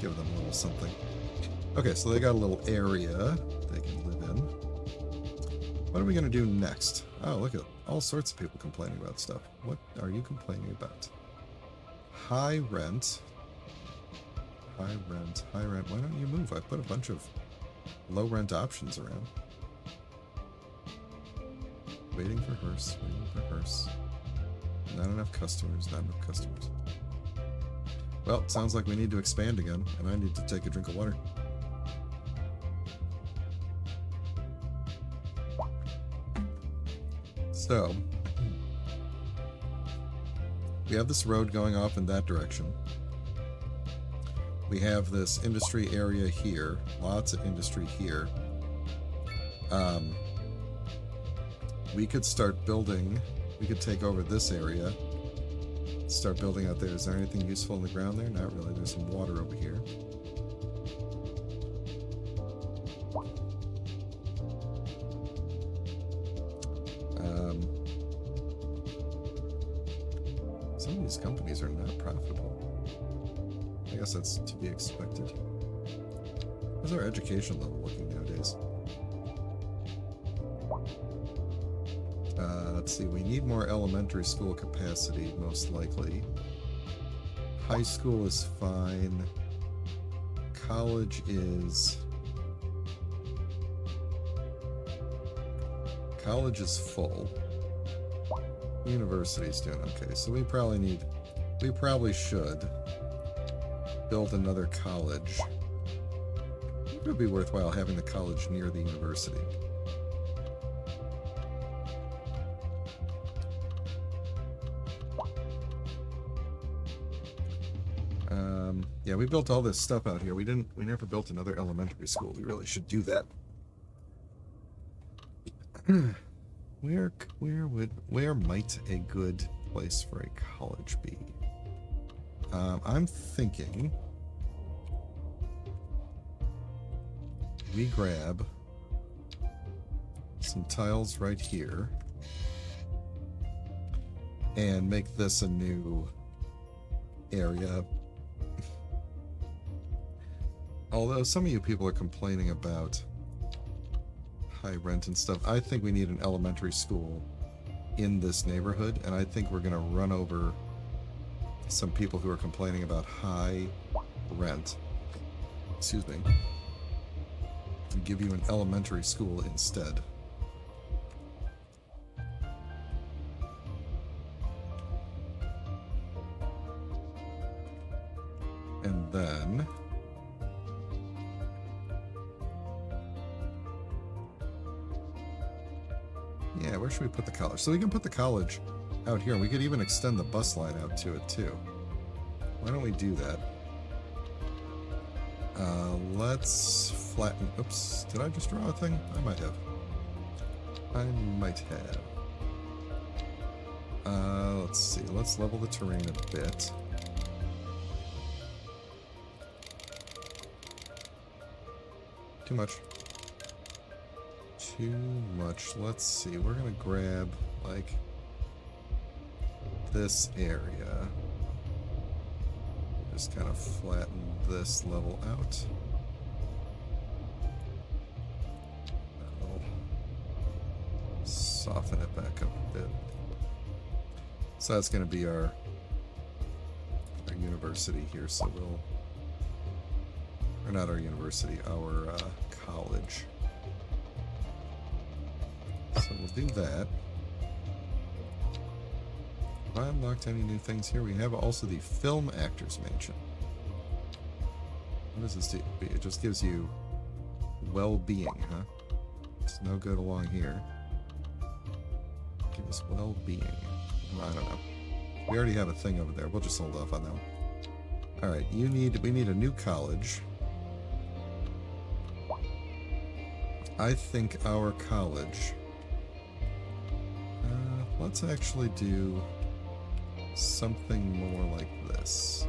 give them a little something. Okay, so they got a little area they can live in. What are we going to do next? Oh, look at all sorts of people complaining about stuff. What are you complaining about? High rent. High rent. High rent. Why don't you move? I put a bunch of low rent options around. Waiting for hearse. Waiting for hearse. Not enough customers. Not enough customers. Well, it sounds like we need to expand again, and I need to take a drink of water. So, we have this road going off in that direction. We have this industry area here. Lots of industry here. We could start building. We could take over this area. Start building out there. Is there anything useful in the ground there? Not really. There's some water over here. Some of these companies are not profitable. I guess that's to be expected. How's our education level looking nowadays? Let's see, we need more elementary school capacity, most likely. High school is fine. College is... college is full. University's doing okay, so we probably should build another college. It would be worthwhile having the college near the university. Yeah, we built all this stuff out here. We never built another elementary school. We really should do that. Where might a good place for a college be? I'm thinking we grab some tiles right here and make this a new area. Although some of you people are complaining about high rent and stuff, I think we need an elementary school in this neighborhood, and I think we're going to run over some people who are complaining about high rent. Excuse me. And give you an elementary school instead. And then... yeah, where should we put the college? So we can put the college out here, and we could even extend the bus line out to it too. Why don't we do that? Let's flatten... oops, did I just draw a thing? I might have. Let's see, let's level the terrain a bit. Too much. too much. Let's see. We're gonna grab like this area. Just kind of flatten this level out. That'll soften it back up a bit. So that's going to be our university here. So we'll, or not our university, our college. So we'll do that. Have I unlocked any new things here? We have also the Film Actors Mansion. What does this do? It just gives you well-being, huh? It's no good along here. Give us well-being. I don't know. We already have a thing over there. We'll just hold off on that one. Alright, we need a new college. I think our college... let's actually do something more like this.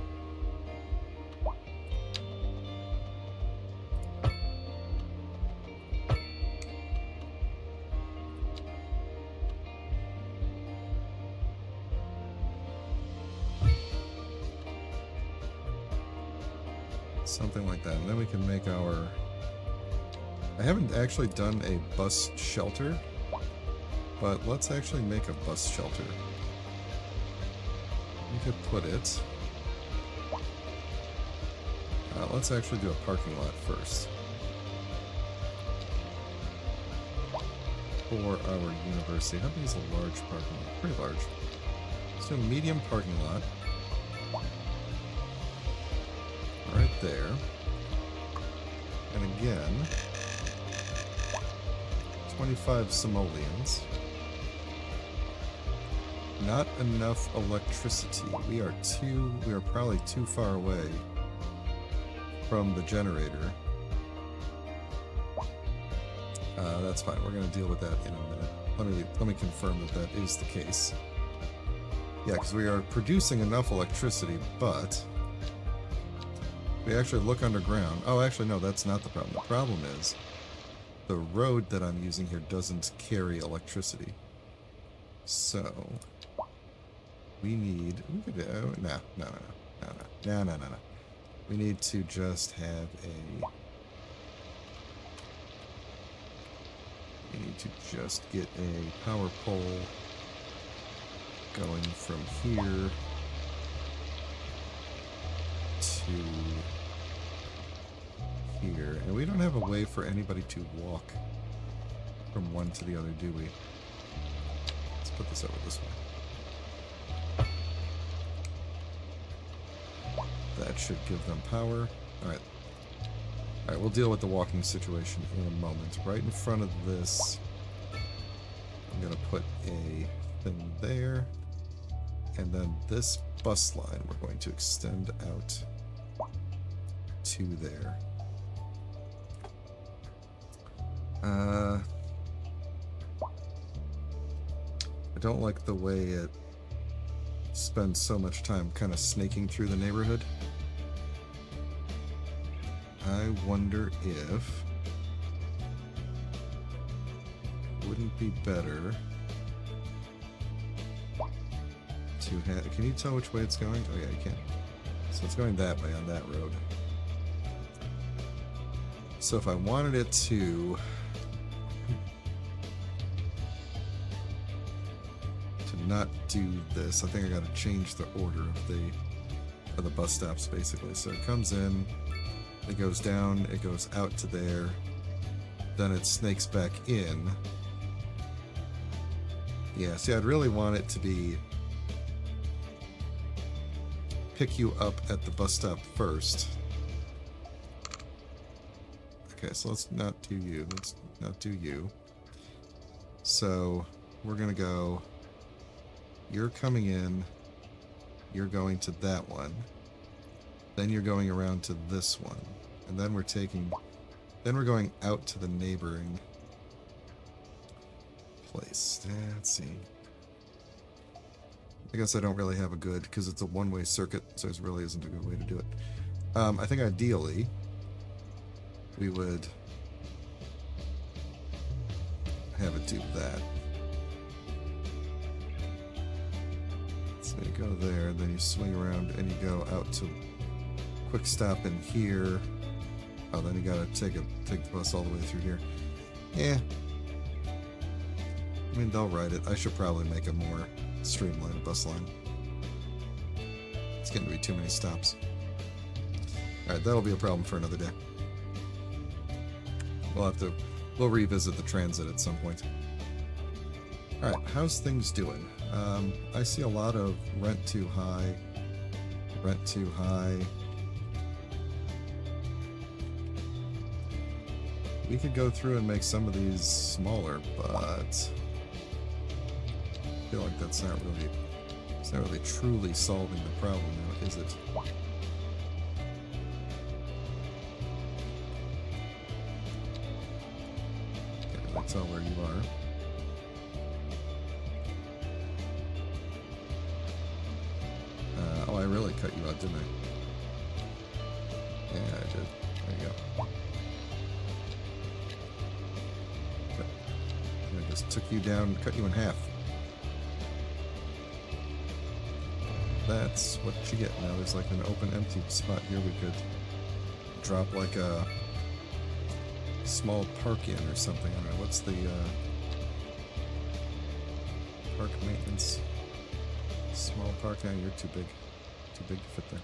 Something like that, and then we can make our... I haven't actually done a bus shelter, but let's actually make a bus shelter. We could put it... let's actually do a parking lot first. For our university. How big is a large parking lot? Pretty large. Let's do a medium parking lot. Right there. And again, 25 simoleons. Not enough electricity. We are probably too far away from the generator. That's fine. We're going to deal with that in a minute. Let me confirm that that is the case. Yeah, because we are producing enough electricity, but we actually look underground. Oh, actually, no, that's not the problem. The problem is the road that I'm using here doesn't carry electricity. So we need... No. We need to just have a... We need to just get a power pole going from here to here. And we don't have a way for anybody to walk from one to the other, do we? Let's put this over this way. That should give them power. Alright. Alright, we'll deal with the walking situation in a moment. Right in front of this, I'm going to put a thing there. And then this bus line we're going to extend out to there. I don't like the way it spends so much time kind of snaking through the neighborhood. I wonder if it wouldn't be better to have... Can you tell which way it's going? Oh yeah, you can. So it's going that way on that road. So if I wanted it to not do this, I think I got to change the order of the bus stops basically. So it comes in, it goes down, it goes out to there, then it snakes back in. Yeah, see, I'd really want it to be pick you up at the bus stop first. Okay, so let's not do you. Let's not do you. So we're gonna go... You're coming in, you're going to that one, then you're going around to this one, and then we're going out to the neighboring place. Let's see. I guess I don't really have a good, because it's a one-way circuit, so there really isn't a good way to do it. I think ideally, we would have it do that. So you go there, then you swing around and you go out to quick stop in here. Oh, then you gotta take the bus all the way through here. Yeah. I mean, they'll ride it. I should probably make a more streamlined bus line. It's getting to be too many stops. Alright, that'll be a problem for another day. We'll revisit the transit at some point. Alright, how's things doing? I see a lot of rent too high. Rent too high. We could go through and make some of these smaller, but I feel like it's not really truly solving the problem now, is it? Okay, let's tell where you are. Oh, I really cut you out, didn't I? Yeah, I did. There you go. I just took you down, cut you in half. That's what you get now. There's like an open empty spot here we could drop like a small park in or something. I don't know. What's the park maintenance? Small park? Now you're too big. Too big to fit there.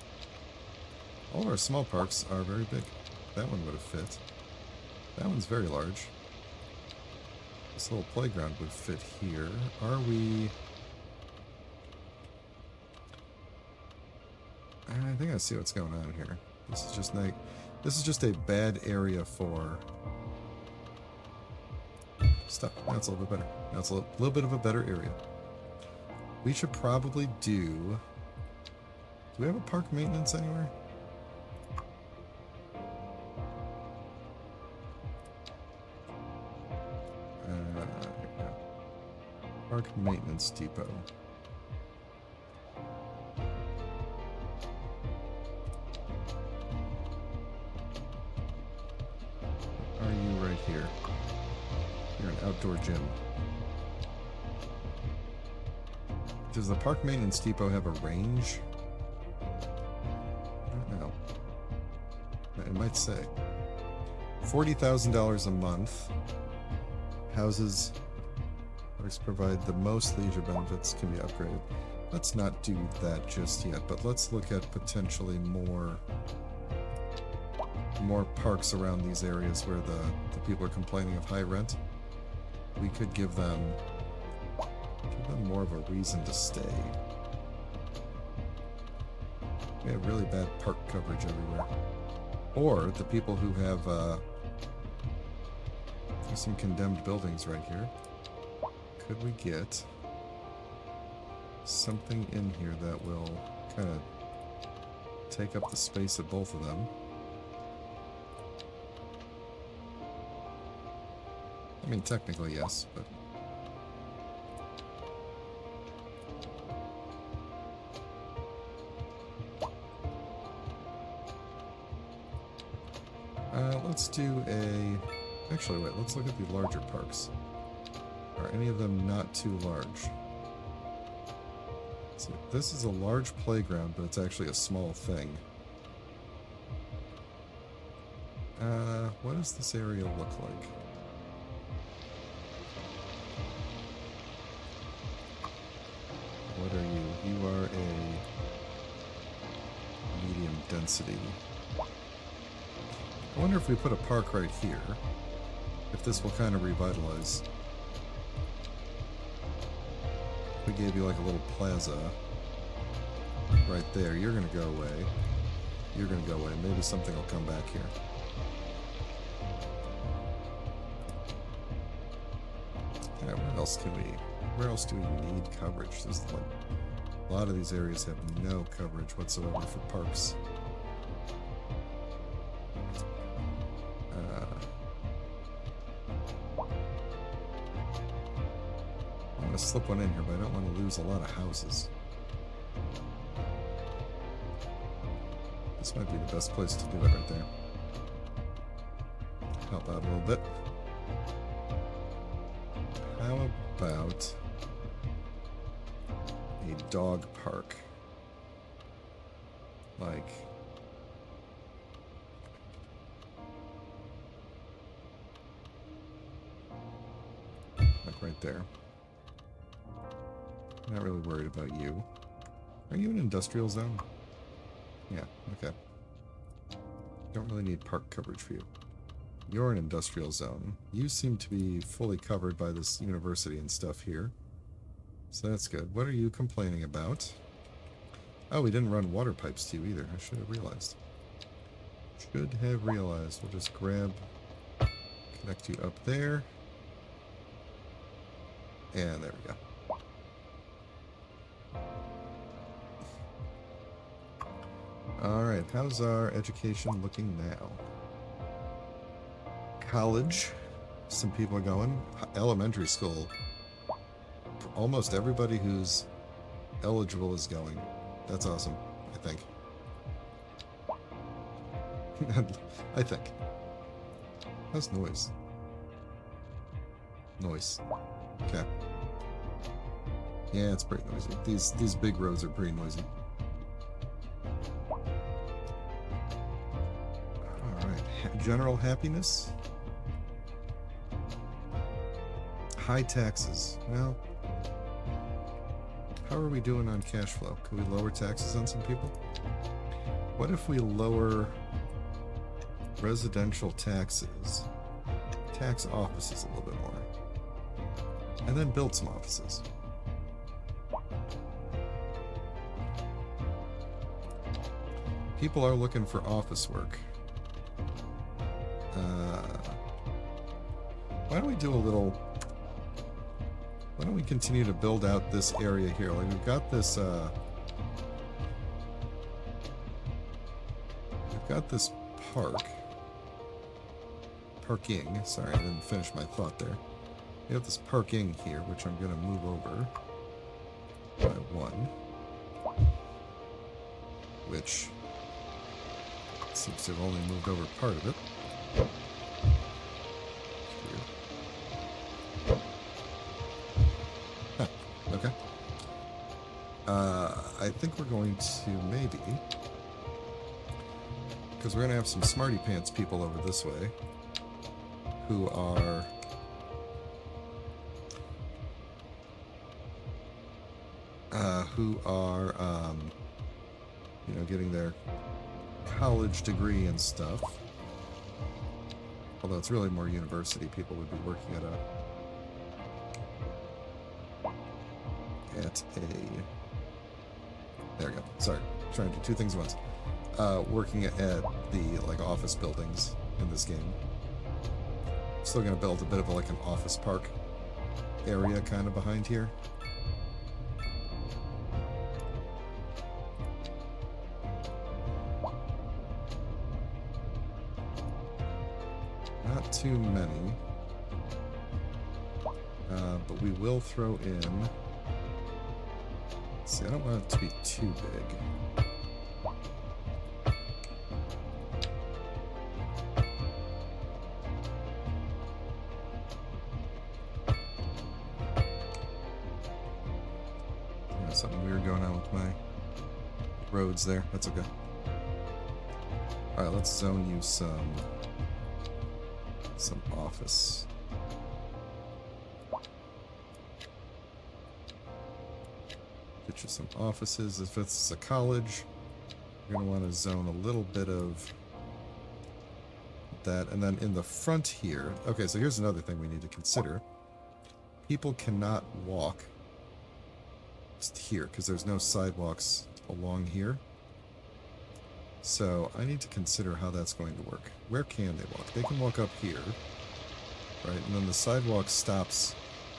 All of our small parks are very big. That one would have fit. That one's very large. This little playground would fit here. Are we... I think I see what's going on here. This is just like... This is just a bad area for... stuff. That's a little bit better. That's a little bit of a better area. We should probably do... Do we have a park maintenance anywhere? Park maintenance depot. Are you right here? You're an outdoor gym. Does the park maintenance depot have a range? I don't know. It might say $40,000 a month. Houses provide the most leisure benefits, can be upgraded. Let's not do that just yet, but let's look at potentially more parks around these areas where the people are complaining of high rent. We could give them more of a reason to stay. We have really bad park coverage everywhere. Or the people who have there's some condemned buildings right here. Could we get something in here that will kind of take up the space of both of them? I mean, technically, yes, but... let's do a... Actually, wait, let's look at the larger parks. Are any of them not too large? So this is a large playground, but it's actually a small thing. What does this area look like? What are you? You are a medium density. I wonder if we put a park right here, if this will kind of revitalize. We gave you like a little plaza right there. You're gonna go away. You're gonna go away. Maybe something will come back here. Yeah, where else do we need coverage? There's like a lot of these areas have no coverage whatsoever for parks. I'm gonna slip one in here, but I don't want to lose a lot of houses. This might be the best place to do it right there. Help out a little bit. How about a dog park? Like, right there. Not really worried about you. Are you an industrial zone? Yeah, okay. Don't really need park coverage for you. You're an industrial zone. You seem to be fully covered by this university and stuff here. So that's good. What are you complaining about? Oh, we didn't run water pipes to you either. I should have realized. Should have realized. We'll just grab... connect you up there. And there we go. Alright, how's our education looking now? College, some people are going. Elementary school, almost everybody who's eligible is going. That's awesome, I think. I think. How's noise? Noise. Okay. Yeah, it's pretty noisy. These big roads are pretty noisy. Alright, general happiness. High taxes. Well, how are we doing on cash flow? Can we lower taxes on some people? What if we lower residential taxes, tax offices a little bit more, and then build some offices? People are looking for office work. Why don't we do a little... Why don't we continue to build out this area here? Like, we've got this, park. Parking. Sorry, I didn't finish my thought there. We have this parking here, which I'm going to move over by one. Which seems to have only moved over part of it. Okay. I think we're going to maybe, because we're going to have some smarty pants people over this way who are you know, getting their college degree and stuff. Although it's really more university people would be working at a there we go. Sorry, trying to do two things at once. Working at the like office buildings in this game. Still gonna build a bit of like an office park area kind of behind here. Not too many, but we will throw in. See, I don't want it to be too big. There's something weird going on with my roads there. That's okay. Alright, let's zone you some office. Get you some offices. If it's a college, you're going to want to zone a little bit of that. And then in the front here, okay, so here's another thing we need to consider. People cannot walk just here because there's no sidewalks along here. So I need to consider how that's going to work. Where can they walk? They can walk up here, right? And then the sidewalk stops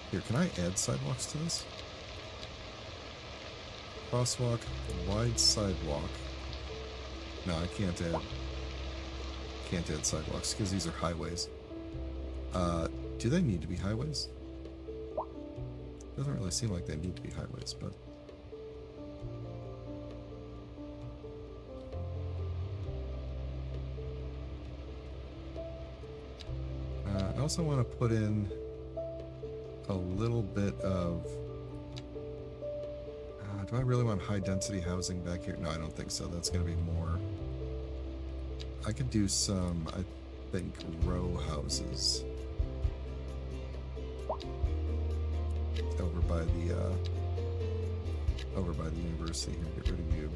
here. Can I add sidewalks to this? Crosswalk, wide sidewalk. No, I can't add sidewalks because these are highways. Do they need to be highways? Doesn't really seem like they need to be highways, but I also want to put in a little bit of... do I really want high density housing back here? No, I don't think so. That's going to be more... I could do some, I think, row houses over by the university here. Get rid of you.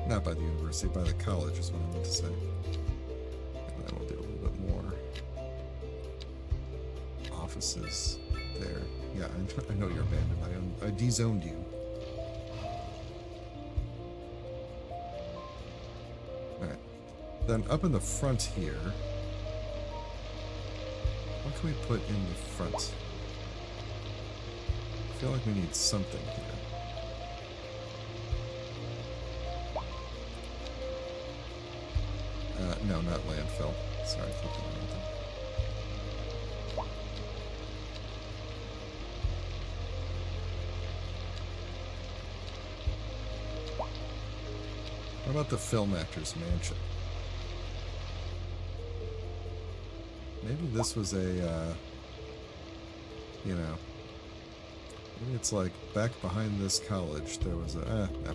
Not by the university, by the college is what I meant to say. And then we'll do a little bit more offices there. Yeah, I know you're abandoned. I de-zoned you. Alright. Then up in the front here, what can we put in the front? I feel like we need something here. No, not landfill. Sorry, flipping anything. What about the film actor's mansion? Maybe this was a, you know, maybe it's like back behind this college there was a, no.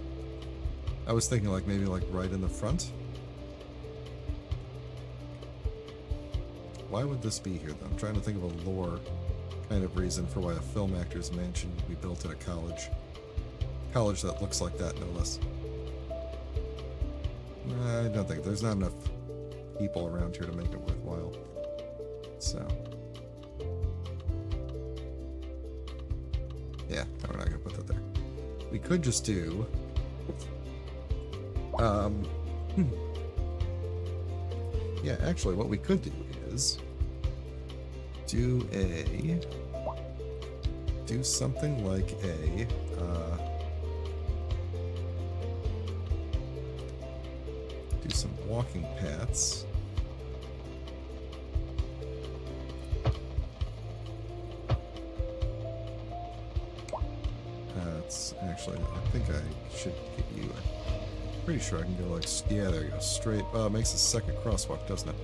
I was thinking like maybe like right in the front. Why would this be here though? I'm trying to think of a lore kind of reason for why a film actor's mansion would be built at a college. College that looks like that, no less. I don't think there's not enough people around here to make it worthwhile. So, yeah, no, we're not gonna put that there. We could just do, yeah, actually, what we could do is do something like a, do some walking paths. Actually, I think I should get you. I'm pretty sure I can go like, yeah, there you go, straight. Well, it makes a second crosswalk, doesn't it?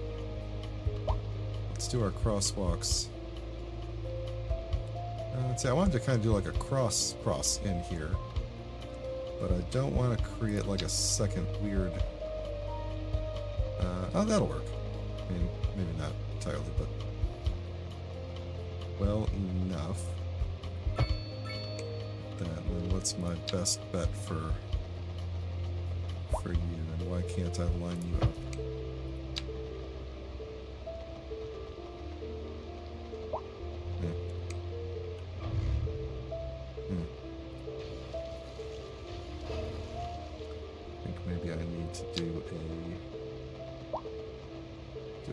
Let's do our crosswalks. Let's see, I wanted to kind of do like a cross in here, but I don't want to create like a second weird. Oh, that'll work. I mean, maybe not entirely, but well enough. Then what's my best bet for you, and why can't I line you up? I think maybe I need to do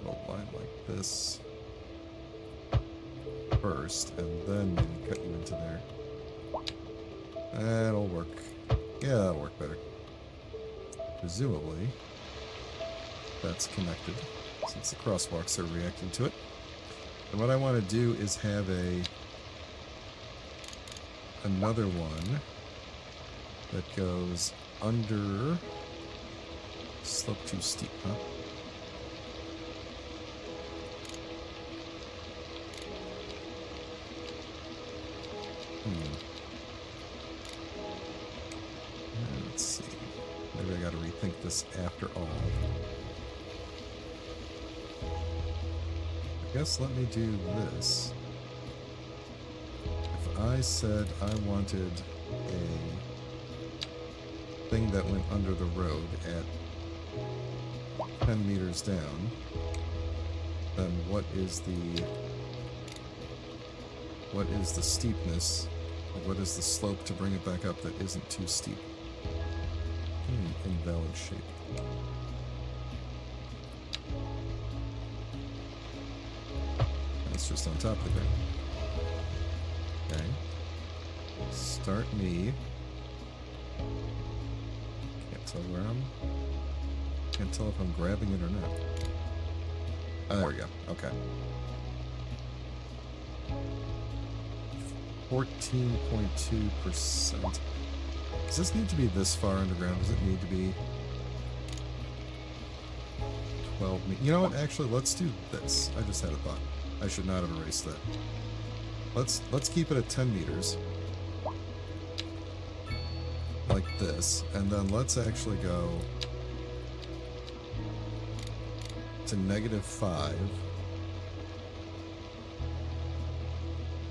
a line like this first, and then maybe cut you into there. That'll work. Yeah, that'll work better. Presumably, that's connected, since the crosswalks are reacting to it. And what I want to do is have another one that goes under slope too steep, huh? Let's see. Maybe I gotta rethink this after all. I guess let me do this. If I said I wanted a thing that went under the road at 10 meters down, then what is the steepness? What is the slope to bring it back up that isn't too steep? Invalid shape. That's just on top of the thing. Okay. Start me. Can't tell where I'm. Can't tell if I'm grabbing it or not. Oh, there we go. Okay. 14.2%. Does this need to be this far underground? Does it need to be 12 meters. You know what? Actually, let's do this. I just had a thought. I should not have erased that. Let's keep it at 10 meters. Like this. And then let's actually go to -5.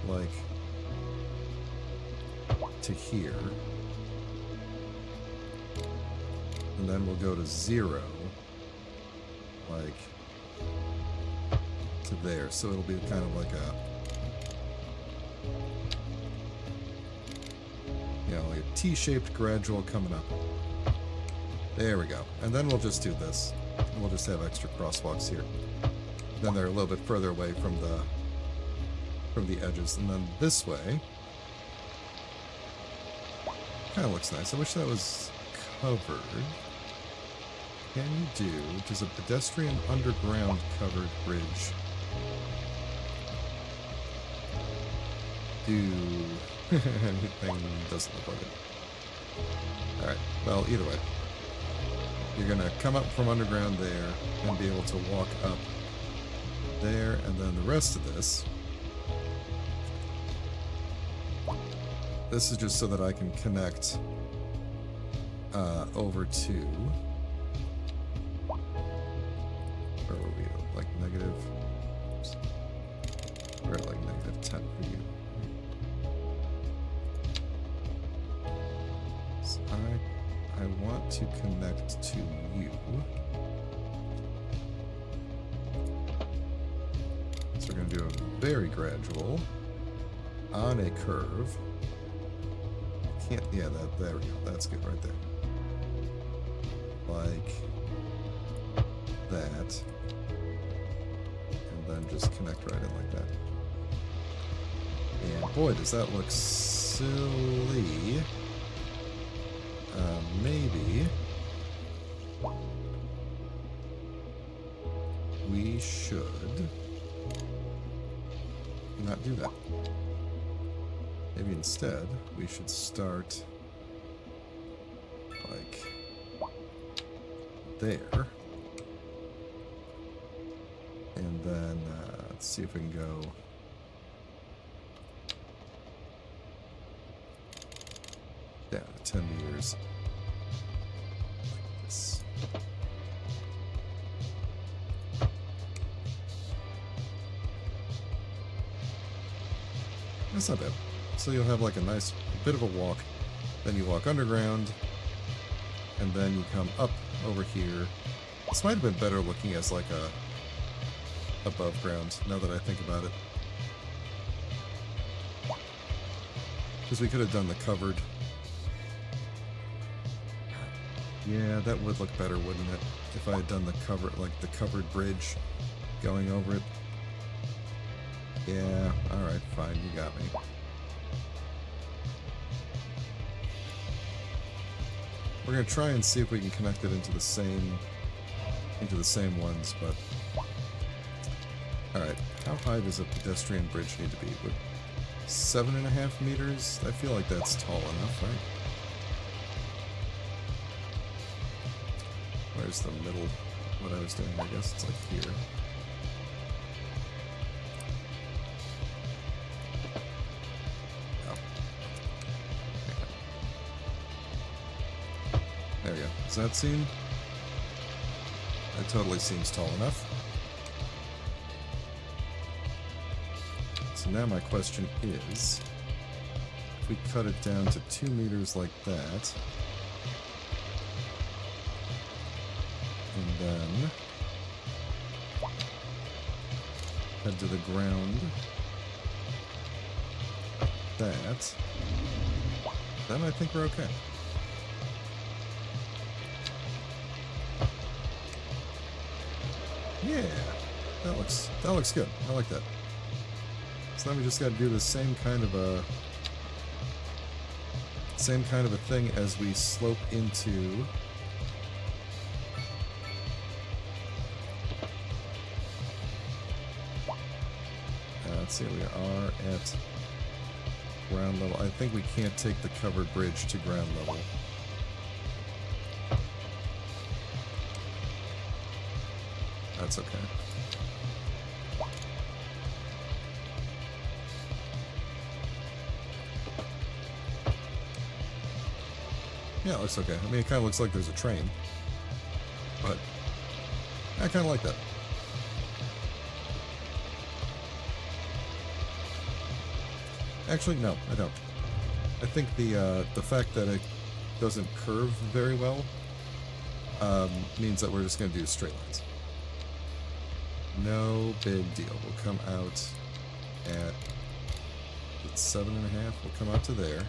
Like to here. And then we'll go to 0. Like to there. So it'll be kind of like a, you know, like a T-shaped gradual coming up. There we go. And then we'll just do this. We'll just have extra crosswalks here. Then they're a little bit further away from the edges. And then this way. Kind of looks nice. I wish that was covered. Can you do? Does a pedestrian underground covered bridge do anything? Doesn't look like it. Alright, well, either way. You're gonna come up from underground there and be able to walk up there, and then the rest of this. This is just so that I can connect over to. Where were we? Like negative. Oops. We're at like -10 for you. So I want to connect to you. So we're going to do a very gradual on a curve. Can't, yeah, there we go. That's good right there. Like that. And then just connect right in like that. And boy, does that look silly. Maybe we should not do that. Maybe instead we should start like there. And then let's see if we can go down to 10 meters. Like this. That's not bad. So you'll have like a nice bit of a walk. Then you walk underground. And then you come up over here. This might have been better looking as like a above ground, now that I think about it. Because we could have done the covered. Yeah, that would look better, wouldn't it? If I had done the cover, like the covered bridge going over it. Yeah, alright, fine, you got me. We're gonna try and see if we can connect it into the same ones, but alright, how high does a pedestrian bridge need to be? Would 7.5 meters? I feel like that's tall enough, right? Where's the middle? What I was doing, I guess it's like here. Oh. There we go. Does that seem? That totally seems tall enough. So now my question is, if we cut it down to 2 meters like that, and then head to the ground, that, then I think we're okay. Yeah, that looks good. I like that. So then we just got to do the same kind of a thing as we slope into. Let's see, we are at ground level. I think we can't take the covered bridge to ground level. That's okay. Yeah, it looks okay. I mean, it kind of looks like there's a train. But I kind of like that. Actually, no, I don't. I think the fact that it doesn't curve very well means that we're just going to do straight lines. No big deal. We'll come out at 7.5. We'll come out to there.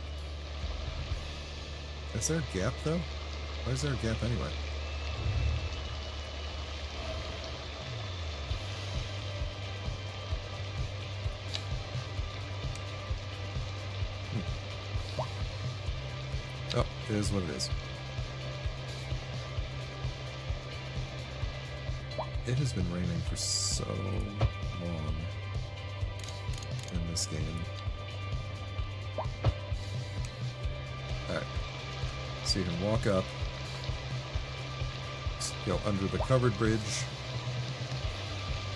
Is there a gap, though? Why is there a gap anyway? Oh, it is what it is. It has been raining for so long in this game. Alright. So you can walk up, go under the covered bridge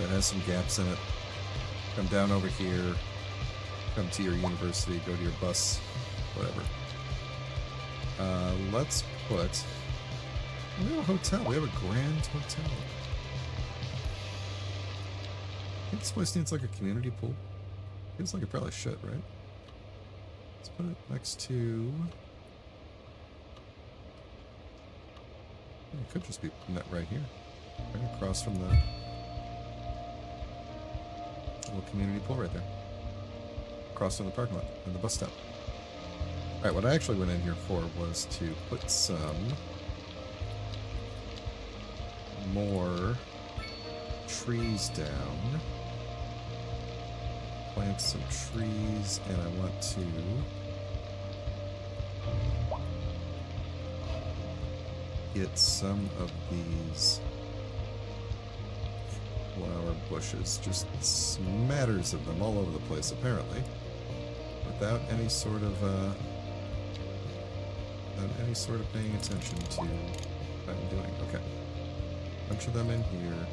that has some gaps in it, come down over here, come to your university, go to your bus, whatever. Let's put... We have a hotel. We have a grand hotel. I think this place needs like a community pool. Feels like it probably should, right? Let's put it next to... It could just be right here. Right across from the little community pool right there. Across from the parking lot and the bus stop. Alright, what I actually went in here for was to put some more trees down. Plant some trees, and I want to get some of these flower bushes, just smatters of them all over the place apparently, without any sort of paying attention to what I'm doing. Okay, bunch of them in here.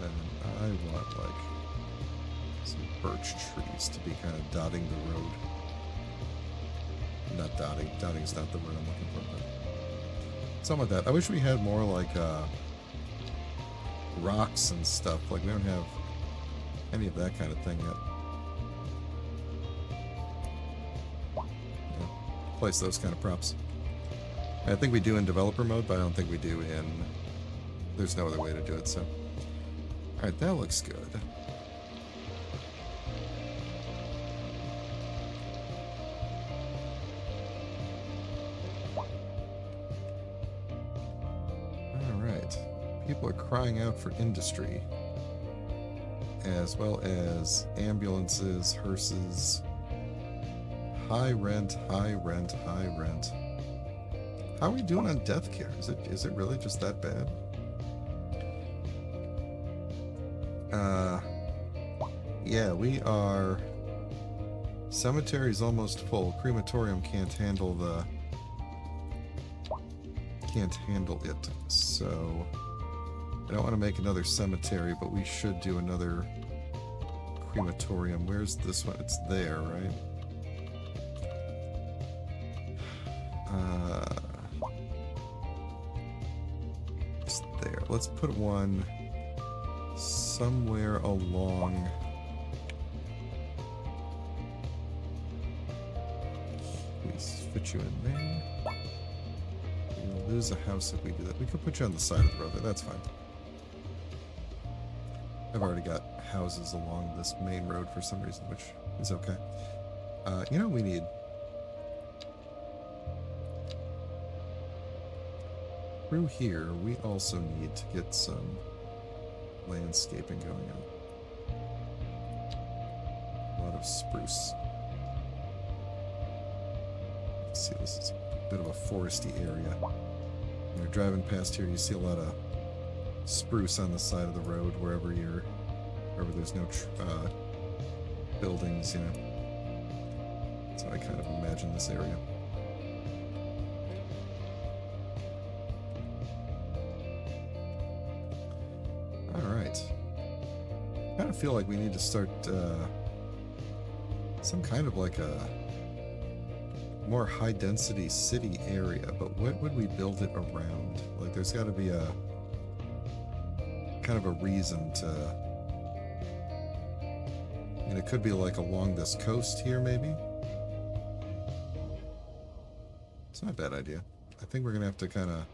And I want like some birch trees to be kind of dotting the road. Not dotting. Dotting is not the word I'm looking for, but something like that. I wish we had more like rocks and stuff. Like we don't have any of that kind of thing yet. Yeah, place those kind of props. I think we do in developer mode, but I don't think we do in... There's no other way to do it, so... Alright, that looks good. Alright. People are crying out for industry. As well as ambulances, hearses. High rent, high rent, high rent. How are we doing on death care? Is it really just that bad? Yeah, we are... Cemetery's almost full. Crematorium can't handle it. So... I don't want to make another cemetery, but we should do another crematorium. Where's this one? It's there, right? It's there. Let's put one somewhere along... Please fit you in there. We'll lose a house if we do that. We could put you on the side of the road there. That's fine. I've already got houses along this main road for some reason, which is okay. You know what we need? Through here, we also need to get some landscaping going on. A lot of spruce. Let's see, this is a bit of a foresty area. When you're driving past here, you see a lot of spruce on the side of the road wherever there's no buildings, you know. So I kind of imagine this area. Alright. I kind of feel like we need to start some kind of like a more high density city area, but what would we build it around? Like there's got to be a kind of a reason to, and it could be like along this coast here maybe. It's not a bad idea. I think we're gonna have to kind of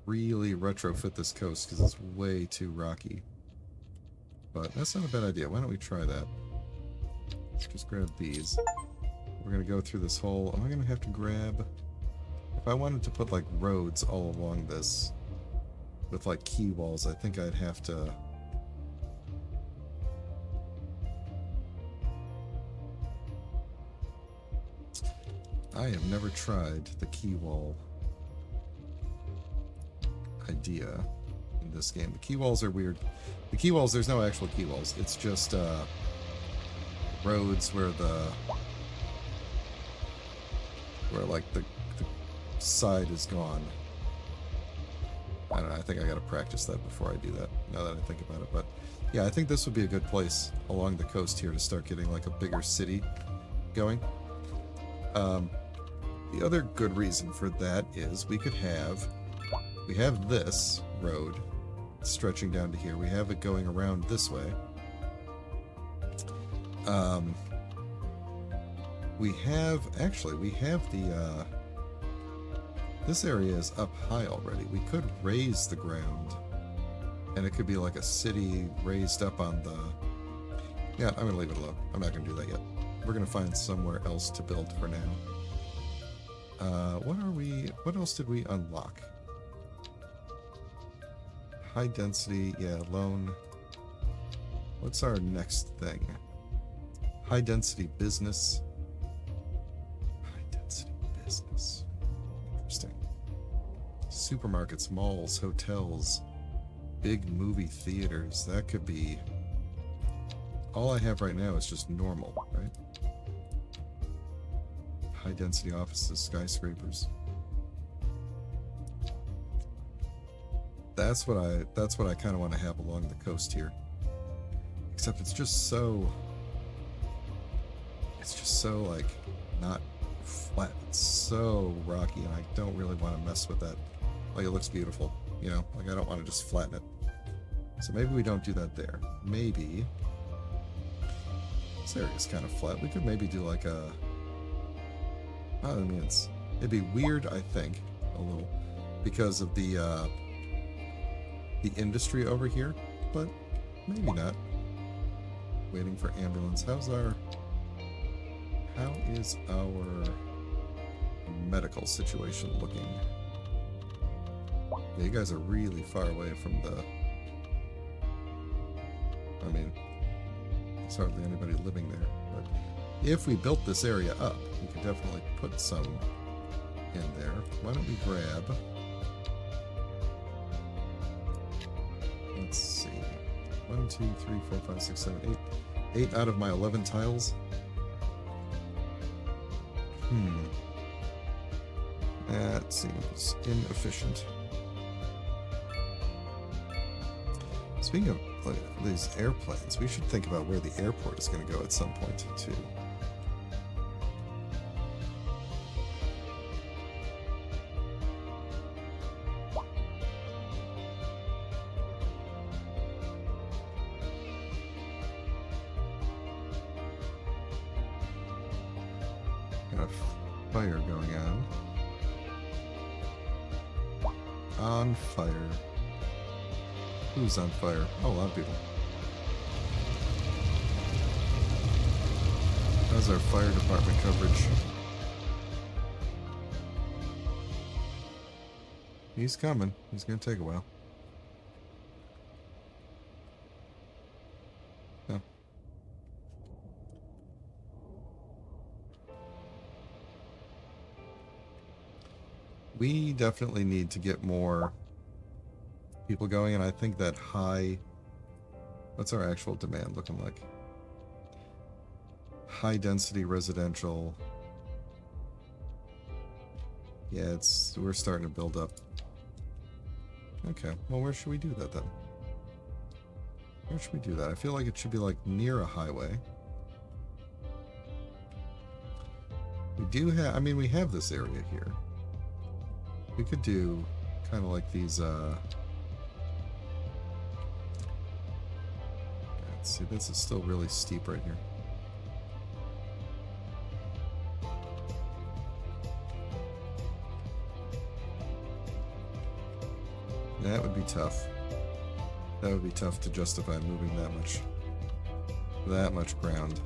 really retrofit this coast because it's way too rocky. But that's not a bad idea. Why don't we try that? Just grab these. We're gonna go through this whole... Am I gonna have to grab... If I wanted to put like roads all along this with like key walls, I think I'd have to... I have never tried the key wall idea in this game. The key walls are weird. The key walls, there's no actual key walls. It's just roads where like the side is gone. I don't know, I think I gotta practice that before I do that, now that I think about it. But yeah, I think this would be a good place along the coast here to start getting like a bigger city going. The other good reason for that is we have this road stretching down to here. We have it going around this way. We have the, this area is up high already. We could raise the ground, and it could be like a city raised up on the... Yeah, I'm gonna leave it alone. I'm not gonna do that yet. We're gonna find somewhere else to build for now. What else did we unlock? High density, yeah, loan. What's our next thing? High density business. High density business. Interesting. Supermarkets, malls, hotels, big movie theaters. That could be... All I have right now is just normal, right? High density offices, skyscrapers. That's what I kind of want to have along the coast here. Except it's just so like not flat. It's so rocky, and I don't really want to mess with that. Like, it looks beautiful, you know? Like, I don't want to just flatten it. So maybe we don't do that there. Maybe this area is kind of flat. We could maybe do like a... I mean, it'd be weird, I think, a little, because of the industry over here, but maybe not. Waiting for ambulance. How is our medical situation looking? Yeah, you guys are really far away from the... I mean, there's hardly anybody living there, but if we built this area up, we could definitely put some in there. Why don't we grab... Let's see. 1, 2, 3, 4, 5, 6, 7, 8. 8 out of my 11 tiles. That seems inefficient. Speaking of these airplanes, we should think about where the airport is going to go at some point, too. Got a fire going on. On fire. Who's on fire? Oh, a lot of people. How's our fire department coverage? He's coming. He's gonna take a while. No. We definitely need to get more people going, and I think that high... What's our actual demand looking like? High density residential, Yeah, we're starting to build up. Okay, well, where should we do that then? Where should we do that? I feel like it should be like near a highway. We do have, I mean, we have this area here. We could do kind of like these, let's see, this is still really steep right here. That would be tough. That would be tough to justify moving that much ground.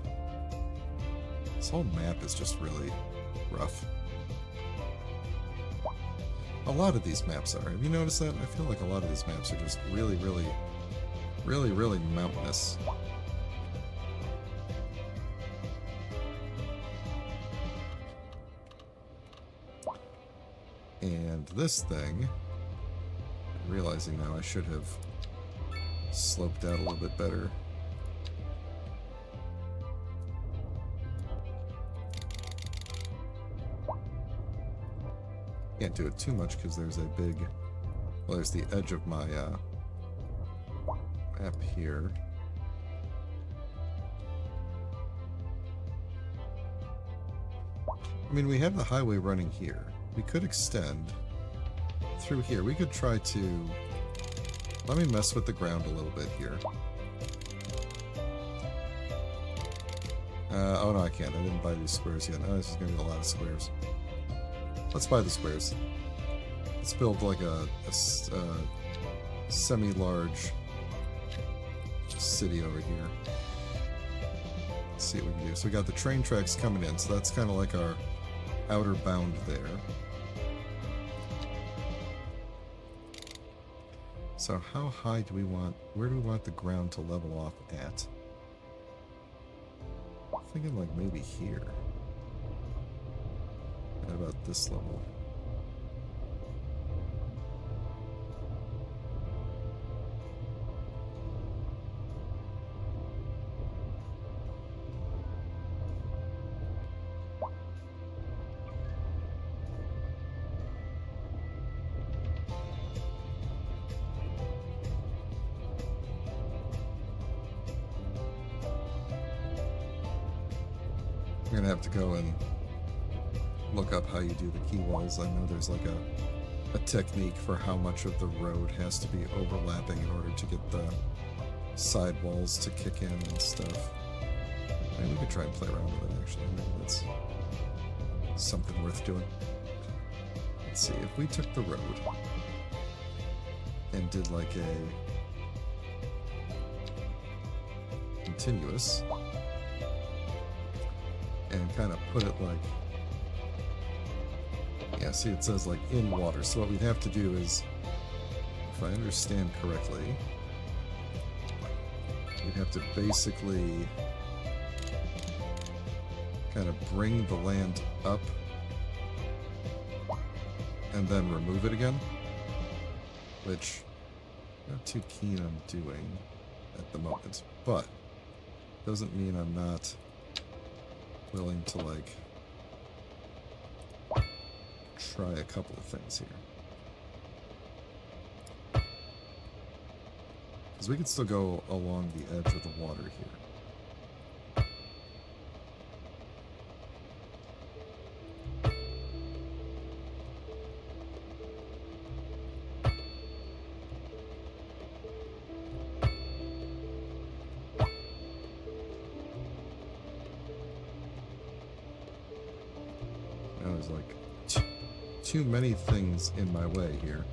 This whole map is just really rough. A lot of these maps are. Have you noticed that? I feel like a lot of these maps are just really mountainous. And this thing, I'm realizing now I should have sloped out a little bit better. Can't do it too much because there's a big, well, there's the edge of my map here. I mean, we have the highway running here. We could extend through here. We could try to, let me mess with the ground a little bit here. Oh no, I can't. I didn't buy these squares yet. Oh, this is going to be a lot of squares. Let's buy the squares. Let's build like a semi-large city over here. Let's see what we can do. So we got the train tracks coming in, so that's kind of like our outer bound there. So how high do we want, where do we want the ground to level off at? I'm thinking like maybe here. How about this level? I'm gonna have to go and look up how you do the key walls. I know there's like a technique for how much of the road has to be overlapping in order to get the side walls to kick in and stuff. Maybe we could try and play around with it actually. Maybe that's something worth doing. Let's see, if we took the road and did like a continuous and kind of put it like, yeah, see it says like in water. So what we'd have to do is, if I understand correctly, we'd have to basically kind of bring the land up and then remove it again, which I'm not too keen on doing at the moment, but doesn't mean I'm not willing to like try a couple of things here, because we could still go along the edge of the water here. Now there's like too many things in my way here.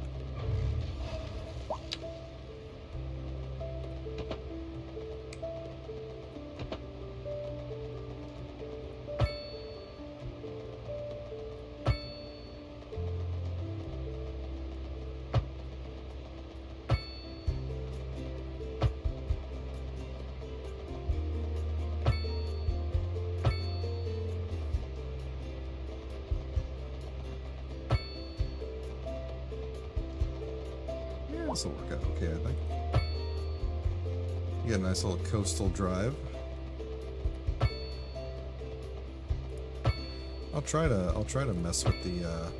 This will work out okay, I think. You get a nice little coastal drive. I'll try to mess with the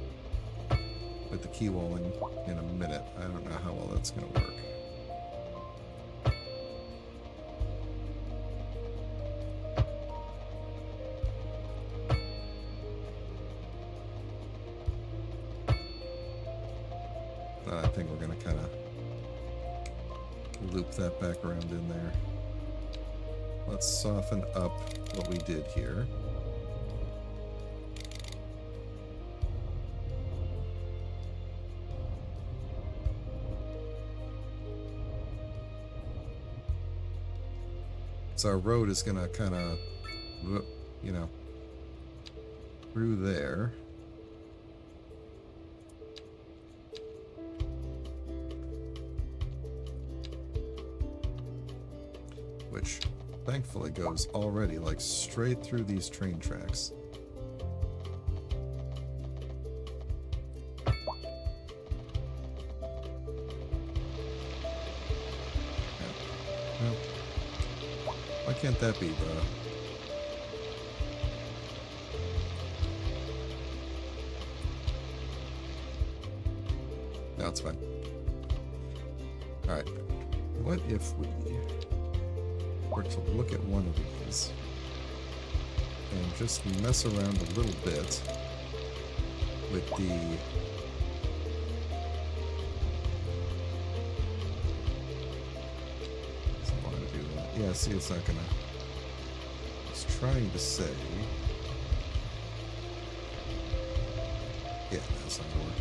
with the key walling in a minute. I don't know how well that's going to work. I think we're going to kind of loop that back around in there. Let's soften up what we did here. So our road is going to kind of, you know, through there. Which thankfully goes already like straight through these train tracks. Why can't that be the... No, it's fine. Alright. What if we were to look at one of these and just mess around a little bit with the... Yeah, see, it's not gonna... I was trying to say... Yeah, that's not gonna work.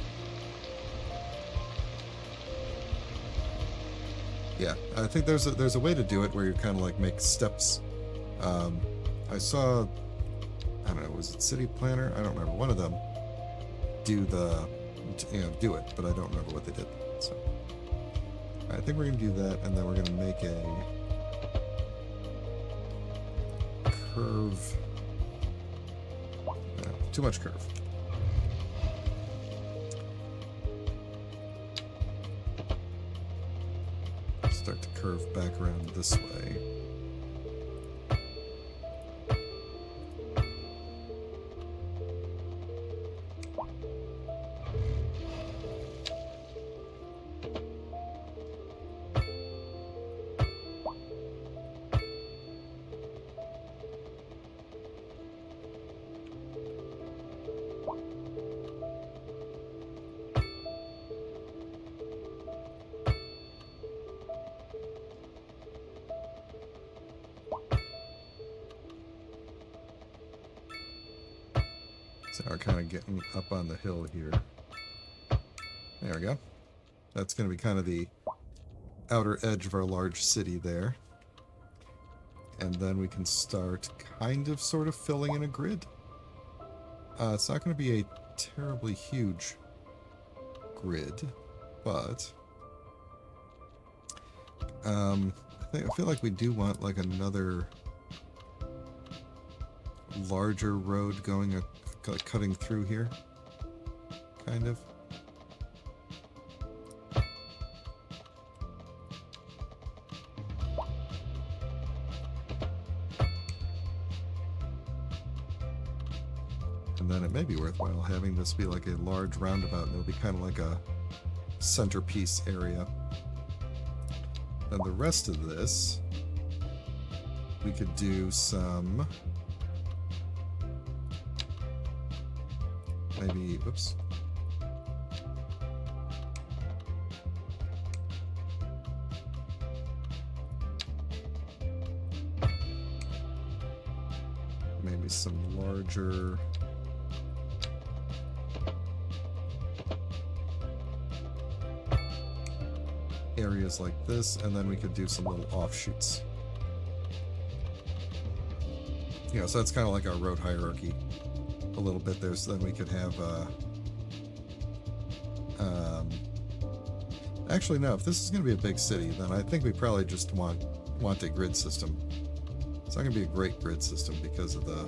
Yeah, I think there's a way to do it where you kind of like make steps. I saw... I don't know, was it City Planner? I don't remember. One of them do the... do it, but I don't remember what they did. So, I think we're gonna do that, and then we're gonna make a... curve. No, too much curve. Start to curve back around this way. So we're kind of getting up on the hill here. There we go. That's going to be kind of the outer edge of our large city there. And then we can start kind of sort of filling in a grid. It's not going to be a terribly huge grid, but I feel like we do want like another larger road going cutting through here, kind of. And then it may be worthwhile having this be like a large roundabout, and it'll be kind of like a centerpiece area. Then the rest of this, we could do some... maybe, oops. Maybe some larger... areas like this, and then we could do some little offshoots. Yeah, so that's kind of like our road hierarchy. A little bit there, so then we could have actually no, if this is going to be a big city, then I think we probably just want a grid system. It's not going to be a great grid system because of the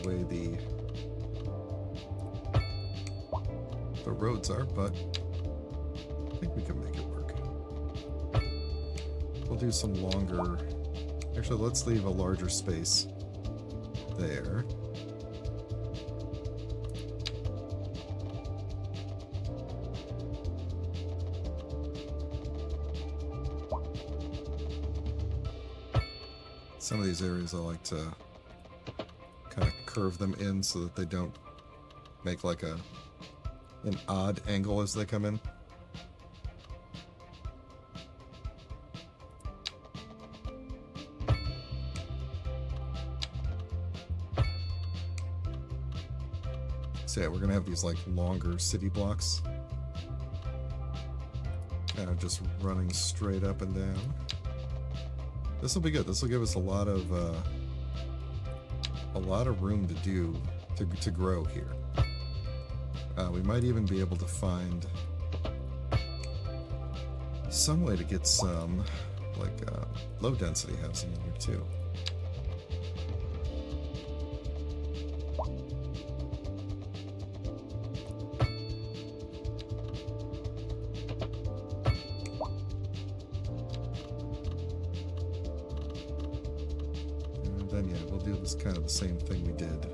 way the roads are, but I think we can make it work. We'll do some longer... Actually, let's leave a larger space there. Some of these areas I like to kind of curve them in so that they don't make like an odd angle as they come in. So yeah, we're gonna have these like longer city blocks, kind of just running straight up and down. This will be good. This will give us a lot of room to do to grow here. We might even be able to find some way to get some like low density housing in here too. And then yeah, we'll do this kind of the same thing we did.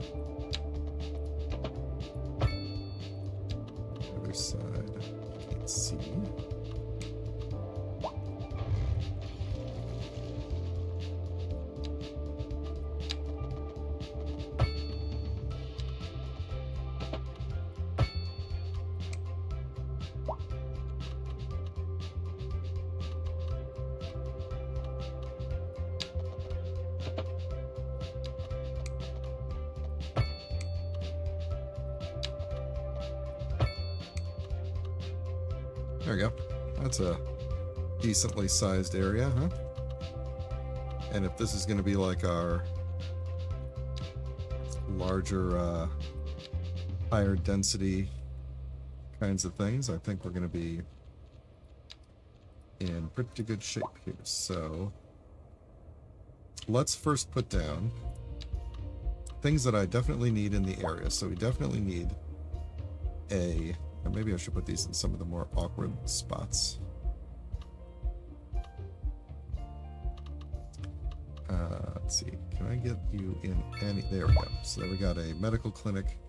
Other side, can't see. There we go. That's a decently sized area, huh? And if this is going to be like our larger, higher density kinds of things, I think we're going to be in pretty good shape here. So let's first put down things that I definitely need in the area. So we definitely need and maybe I should put these in some of the more awkward spots. Let's see. Can I get you in any... There we go. So we got a medical clinic.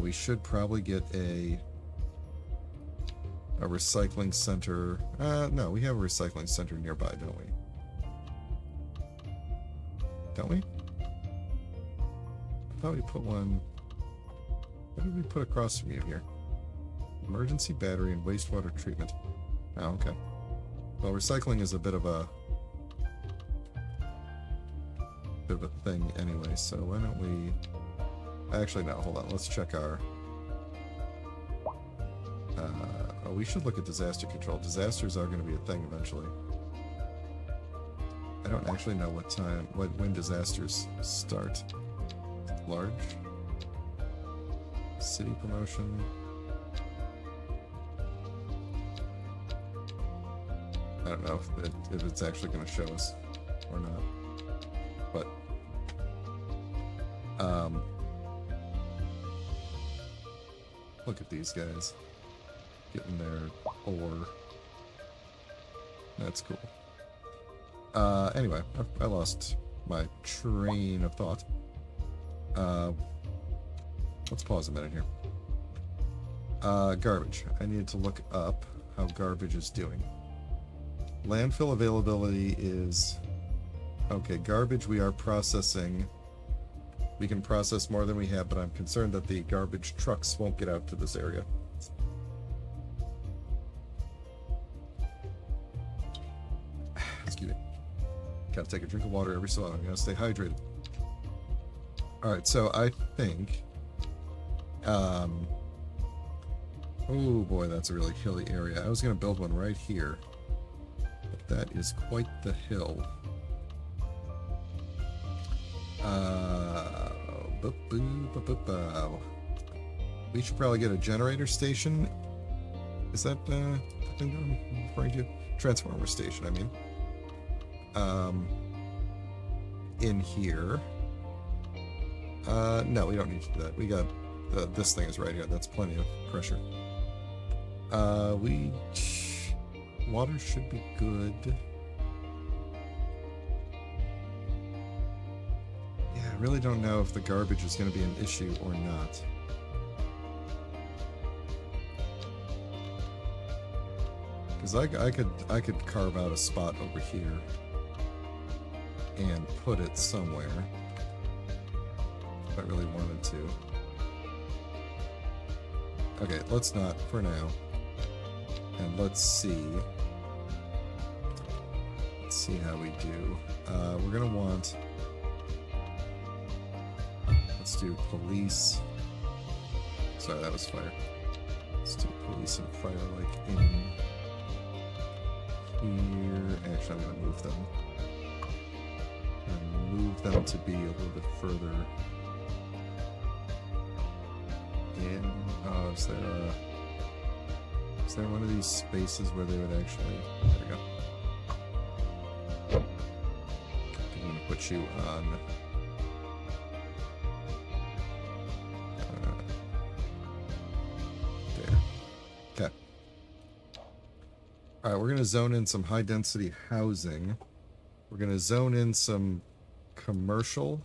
We should probably get a recycling center. No, we have a recycling center nearby, don't we? Don't we? I thought we put one... What did we put across from you here? Emergency battery and wastewater treatment. Oh, okay. Well, recycling is a bit of a thing anyway, so why don't we... Actually, no, hold on. Let's check our... oh, we should look at disaster control. Disasters are going to be a thing eventually. I don't actually know what time, when disasters start. Large? City promotion... I don't know if it's actually going to show us or not, but look at these guys getting their ore. That's cool. Anyway, I lost my train of thought. Let's pause a minute here. Garbage. I needed to look up how garbage is doing. Landfill availability is... Okay, garbage we are processing. We can process more than we have, but I'm concerned that the garbage trucks won't get out to this area. Excuse me. Gotta take a drink of water every so often. Gotta stay hydrated. Alright, so I think... oh boy, that's a really hilly area. I was gonna build one right here. That is quite the hill. We should probably get a generator station. Is that the thing that I'm referring to? Transformer station, I mean. In here. No, we don't need to do that. We got this thing is right here. That's plenty of pressure. Water should be good. Yeah, really don't know if the garbage is going to be an issue or not. Because I could carve out a spot over here and put it somewhere if I really wanted to. Okay, let's not for now. And let's see. Let's see how we do. We're gonna want. Let's do police. Sorry, that was fire. Let's do police and fire like in here. Actually, I'm gonna move them. And move them to be a little bit further in. Oh, is there one of these spaces where they would actually? There we go. I'm gonna put you on. There. Okay. All right, we're gonna zone in some high density housing. We're gonna zone in some commercial,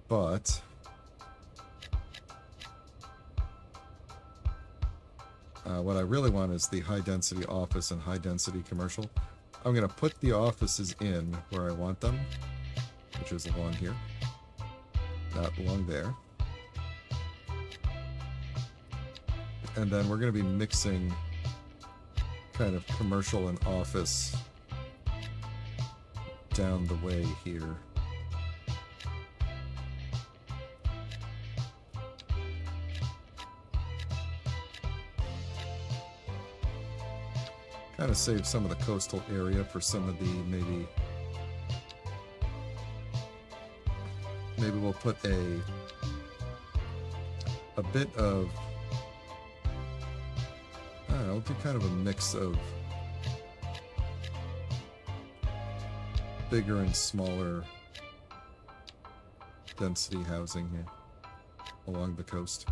but what I really want is the high density office and high density commercial. I'm gonna put the offices in where I want them, which is along here, not along there. And then we're gonna be mixing kind of commercial and office down the way here. Kind of save some of the coastal area for some of the maybe we'll put a bit of, I don't know, we'll do kind of a mix of bigger and smaller density housing here along the coast.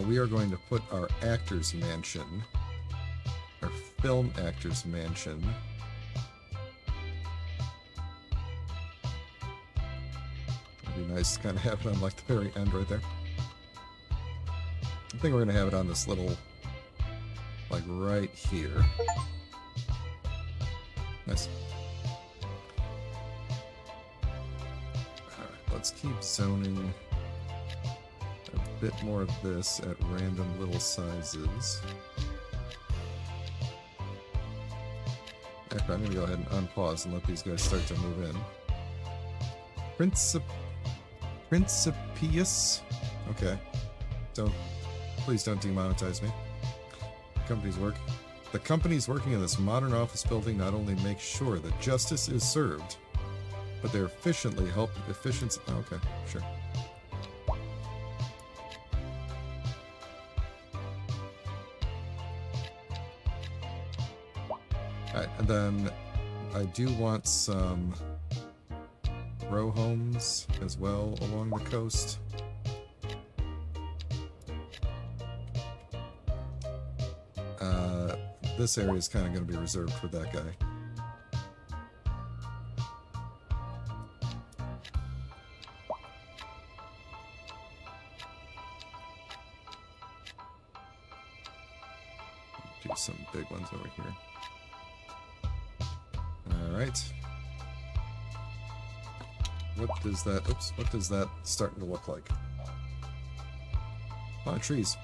We are going to put our actors mansion, our film actors mansion, it'd be nice to kind of have it on like the very end right there. I think we're going to have it on this little, like right here. Nice. Alright, let's keep zoning a bit more of this at random little sizes. Actually, I'm going to go ahead and unpause and let these guys start to move in. Principius? Okay. Please don't demonetize me. The companies working in this modern office building not only make sure that justice is served, but they're efficiently help efficiency. Oh, okay, sure. Alright, and then I do want some row homes as well along the coast. This area is kind of going to be reserved for that guy. Do some big ones over here. Alright. What does that starting to look like? Oh, trees.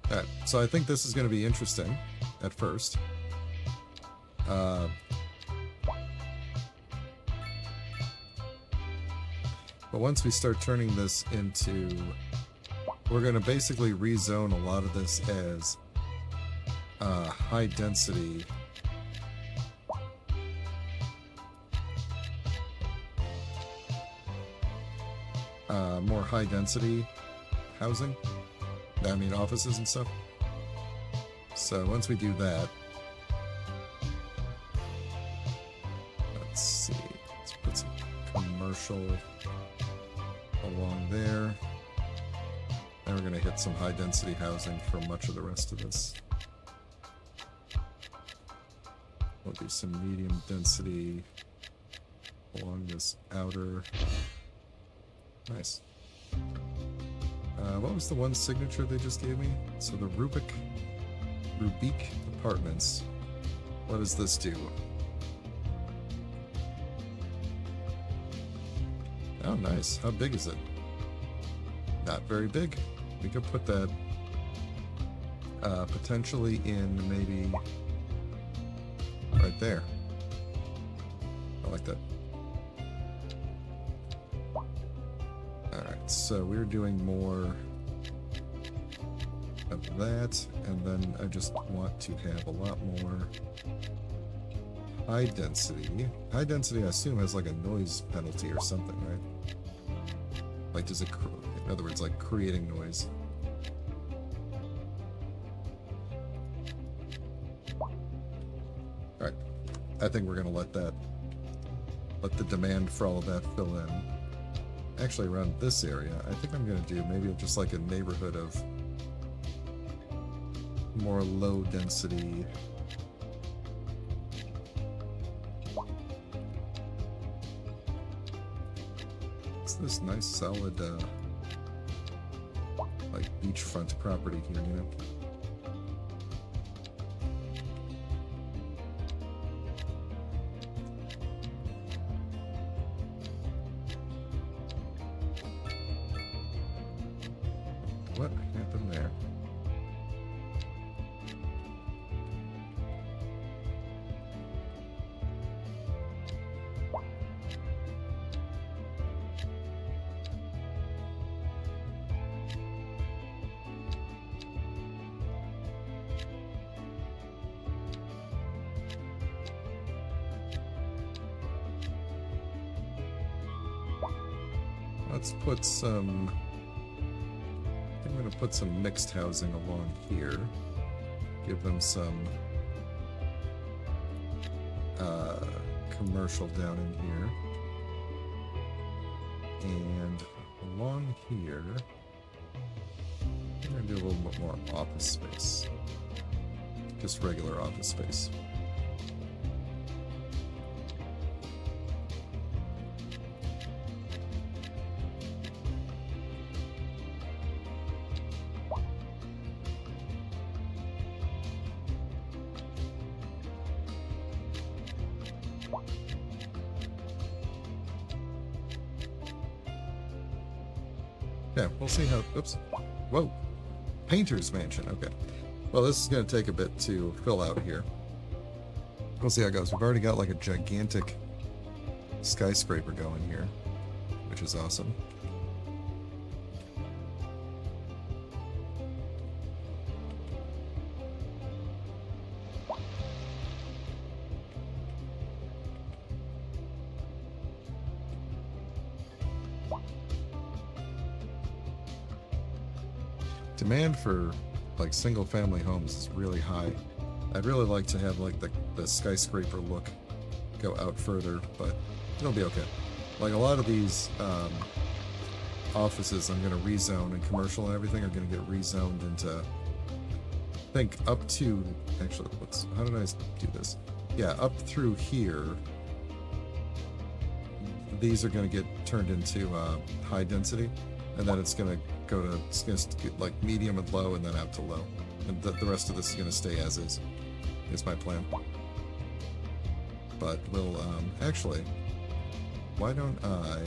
Alright, so I think this is going to be interesting at first. But once we start turning this into... We're going to basically rezone a lot of this as high density. More high density housing. I mean, offices and stuff. So once we do that, let's see. Let's put some commercial along there. Then we're going to hit some high density housing for much of the rest of this. We'll do some medium density along this outer. Nice. What was the one signature they just gave me? So the Rubik Apartments. What does this do? Oh, nice. How big is it? Not very big. We could put that potentially in maybe right there. I like that. Alright, so we're doing more of that, and then I just want to have a lot more high density. High density, I assume, has like a noise penalty or something, right? Like, does it, in other words, like creating noise. Alright, I think we're gonna let the demand for all of that fill in. Actually, around this area, I think I'm gonna do maybe just like a neighborhood of more low density. It's this nice solid like beachfront property here, you know? What happened there? Let's put some... I think I'm going to put some mixed housing along here. Give them some commercial down in here. And along here, I'm going to do a little bit more office space. Just regular office space. Yeah, we'll see how... Oops. Whoa. Painter's Mansion. Okay. Well, this is going to take a bit to fill out here. We'll see how it goes. We've already got like a gigantic skyscraper going here, which is awesome. Demand for like single family homes is really high. I'd really like to have like the skyscraper look go out further, but it'll be okay. Like a lot of these offices I'm going to rezone, and commercial and everything are going to get rezoned into, I think up to, actually, how did I do this? Yeah, up through here, these are going to get turned into high density, and then it's going to go to, it's going to get like medium and low, and then out to low. And the rest of this is going to stay as is my plan. But we'll, actually, why don't I,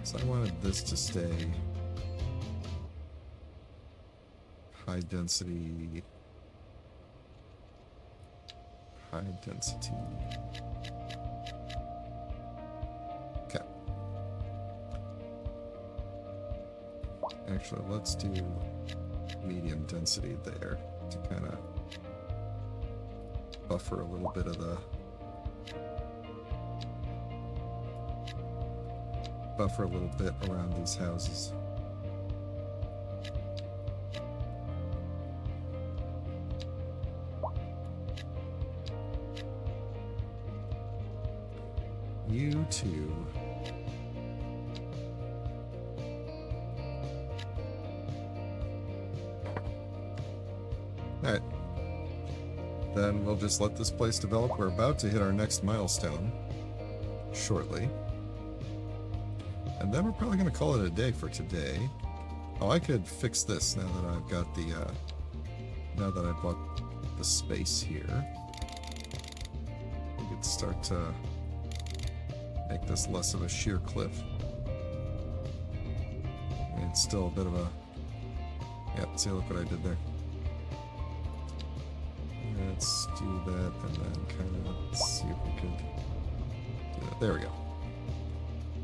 so I wanted this to stay high density, okay. Actually, let's do medium density there to kind of buffer a little bit of the around these houses. You two. Alright. then we'll just let this place develop. We're about to hit our next milestone shortly. And then we're probably going to call it a day for today. Oh, I could fix this now that I've got the, now that I bought the space here. We could start to make this less of a sheer cliff. I mean, it's still a bit of a... Yeah, see, look what I did there. Let's do that, and then kind of see if we could do that. There we go.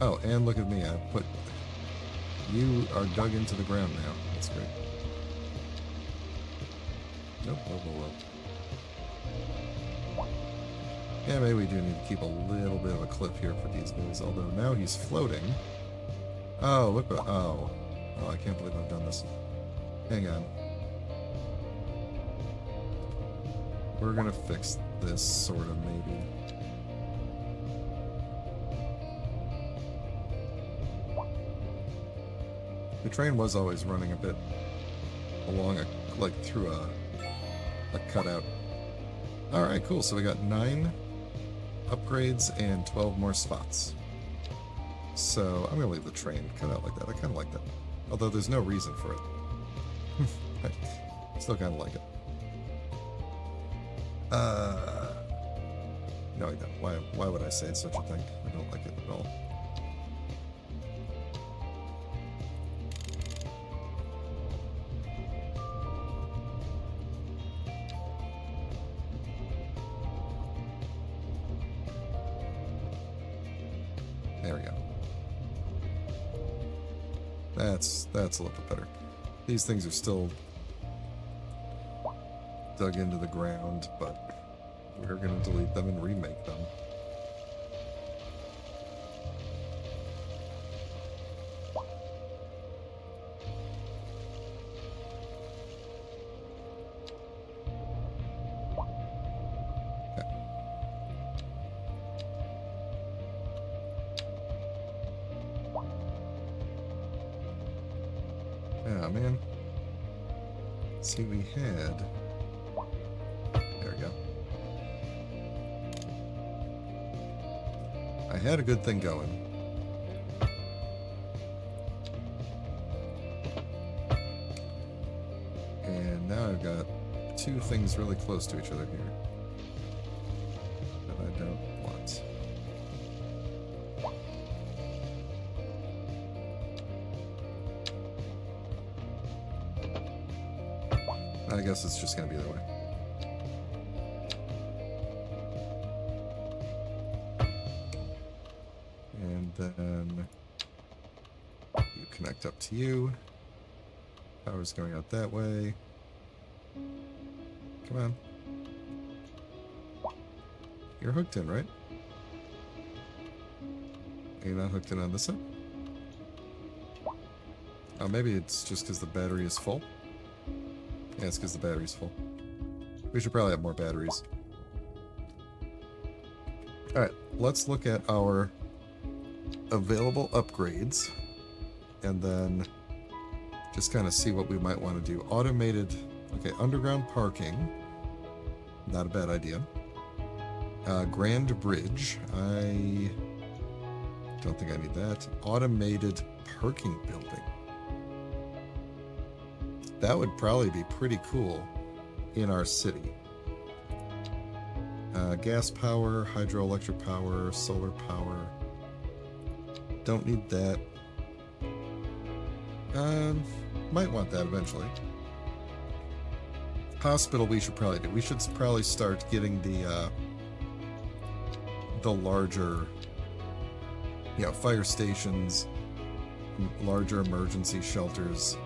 Oh, and look at me, I put... You are dug into the ground now. That's great. Nope, whoa. Yeah, maybe we do need to keep a little bit of a cliff here for these guys, although now he's floating. Oh, look what... Oh, I can't believe I've done this. Hang on. We're gonna fix this, sort of, maybe. The train was always running a bit along a, like, through a cutout. Alright, cool. So we got 9 upgrades and 12 more spots. So I'm gonna leave the train cut out like that. I kind of like that. Although there's no reason for it. I still kind of like it. No, I don't. Why would I say such a thing? I don't like it at all. There we go. That's a little bit better. These things are still dug into the ground, but we're going to delete them and remake them. Ah, man. See, we had... There we go. I had a good thing going. And now I've got 2 things really close to each other here that I don't want. I guess it's just going to be that way. And then you connect up to you. Power's going out that way. Come on. You're hooked in, right? Are you not hooked in on this side? Oh, maybe it's just because the battery is full. Yeah, it's because the battery's full. We should probably have more batteries. Alright, let's look at our available upgrades and then just kind of see what we might want to do. Automated, okay, underground parking, not a bad idea. Grand Bridge, I don't think I need that. Automated parking building. That would probably be pretty cool in our city. Gas power, hydroelectric power, solar power. Don't need that. Might want that eventually. Hospital we should probably do. We should probably start getting the larger, you know, fire stations, larger emergency shelters.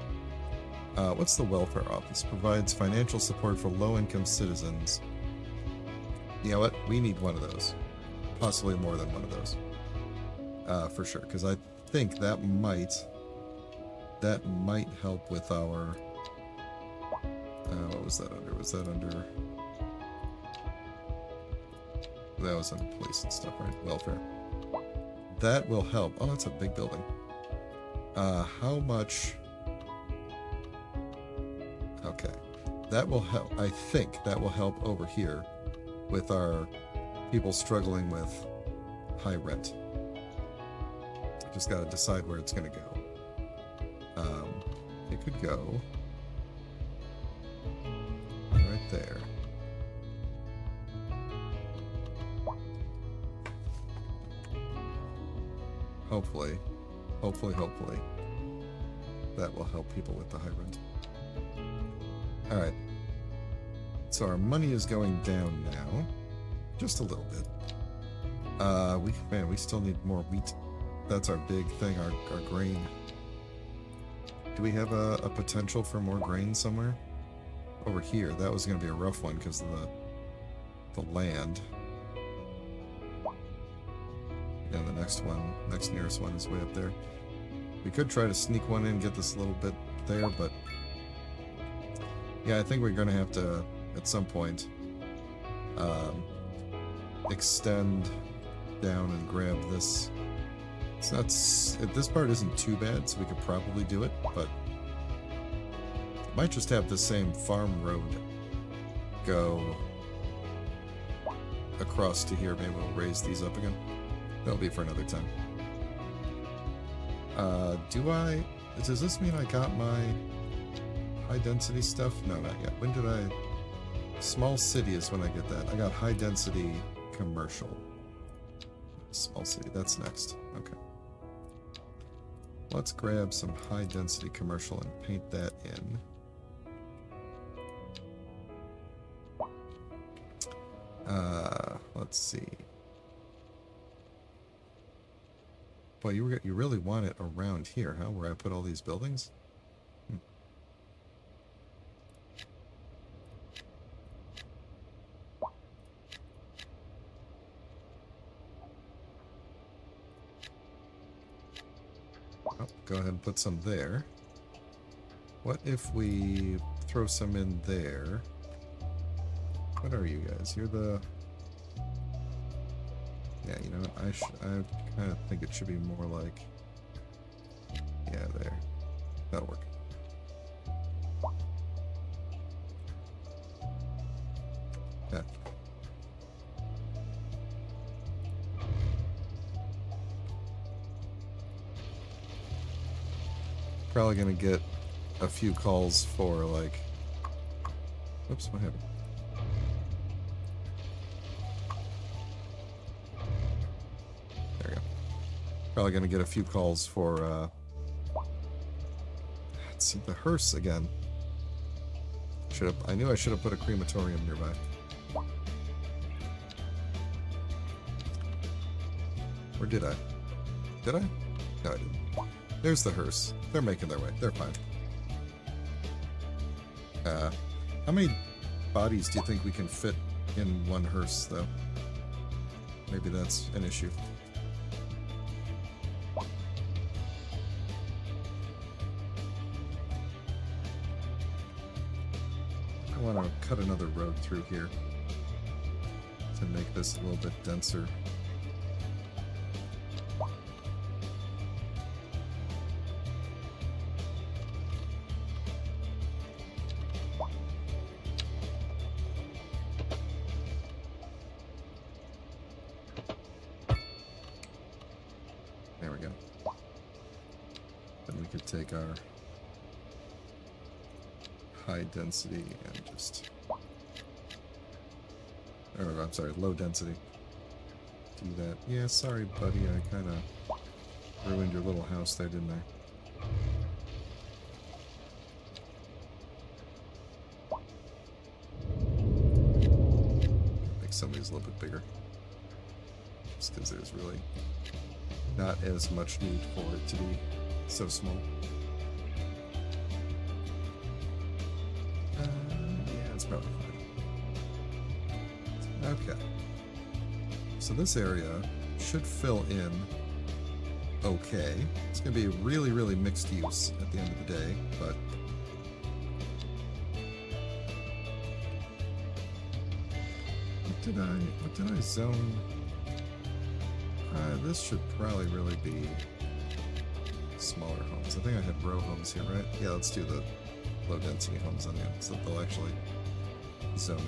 What's the welfare office? Provides financial support for low-income citizens. You know what? We need one of those. Possibly more than one of those. For sure, because I think that might help with our... what was that under? Was that under... That was under police and stuff, right? Welfare. That will help. Oh, that's a big building. How much... Okay. that will help. I think that will help over here with our people struggling with high rent. Just got to decide where it's going to go. It could go right there. Hopefully, that will help people with the high rent. All right. So our money is going down now, just a little bit. We still need more wheat. That's our big thing, our grain. Do we have a potential for more grain somewhere? Over here, that was going to be a rough one because of the land. And the next nearest one is way up there. We could try to sneak one in, get this a little bit there, but yeah, I think we're going to have to, at some point, extend down and grab this. It's not, this part isn't too bad, so we could probably do it, but might just have the same farm road go across to here. Maybe we'll raise these up again. That'll be for another time. Does this mean I got my high density stuff? No, not yet. When did I? Small city is when I get that. I got high density commercial. Small city, that's next. Okay. Let's grab some high density commercial and paint that in. Let's see. Boy, you really want it around here, huh? Where I put all these buildings? Oh, go ahead and put some there. What if we throw some in there? What are you guys? You're the... Yeah, you know what? I kind of think it should be more like... Yeah, there. That'll work. Yeah. Probably gonna get a few calls for, like... Oops, what happened? There we go. Probably gonna get a few calls for, let's see, the hearse again. I knew I should have put a crematorium nearby. Or did I? Did I? No, I didn't. There's the hearse. They're making their way. They're fine. How many bodies do you think we can fit in one hearse, though? Maybe that's an issue. I want to cut another road through here to make this a little bit denser. There we go. Then we could take our high density and just... Or, I'm sorry, low density. Do that. Yeah, sorry, buddy. I kind of ruined your little house there, didn't I? Make some of these a little bit bigger. Just because there's really not as much need for it to be so small. Yeah, it's probably fine. Okay. So this area should fill in okay. It's going to be really, really mixed use at the end of the day, but... What did I zone? This should probably really be smaller homes. I think I had row homes here, right? Yeah, let's do the low density homes on it, so they'll actually zone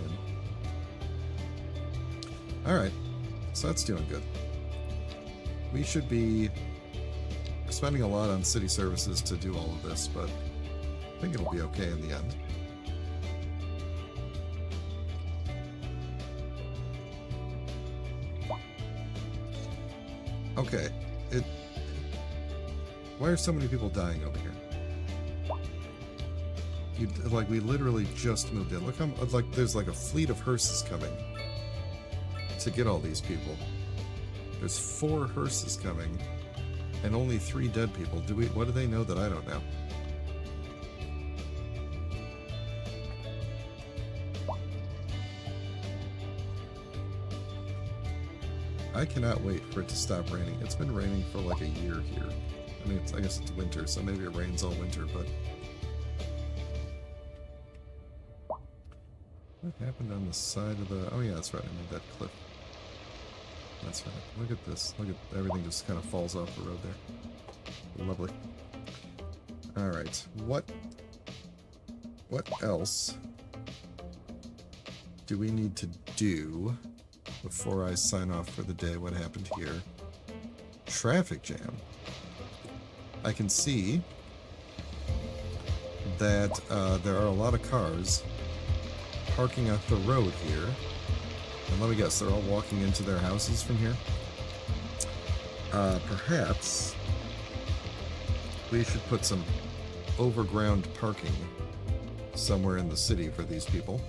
in. Alright, so that's doing good. We should be spending a lot on city services to do all of this, but I think it'll be okay in the end. Okay, why are so many people dying over here? Like, we literally just moved in. Look how, like, there's like a fleet of hearses coming to get all these people. There's 4 hearses coming, and only 3 dead people. What do they know that I don't know? I cannot wait for it to stop raining. It's been raining for like a year here. I mean, I guess it's winter, so maybe it rains all winter, but... What happened on the side of the... Oh yeah, that's right, I made that cliff. That's right. Look at this. Look at everything just kind of falls off the road there. Lovely. Alright, what else do we need to do before I sign off for the day? What happened here? Traffic jam. I can see that there are a lot of cars parking at the road here. And let me guess, they're all walking into their houses from here? Perhaps we should put some overground parking somewhere in the city for these people.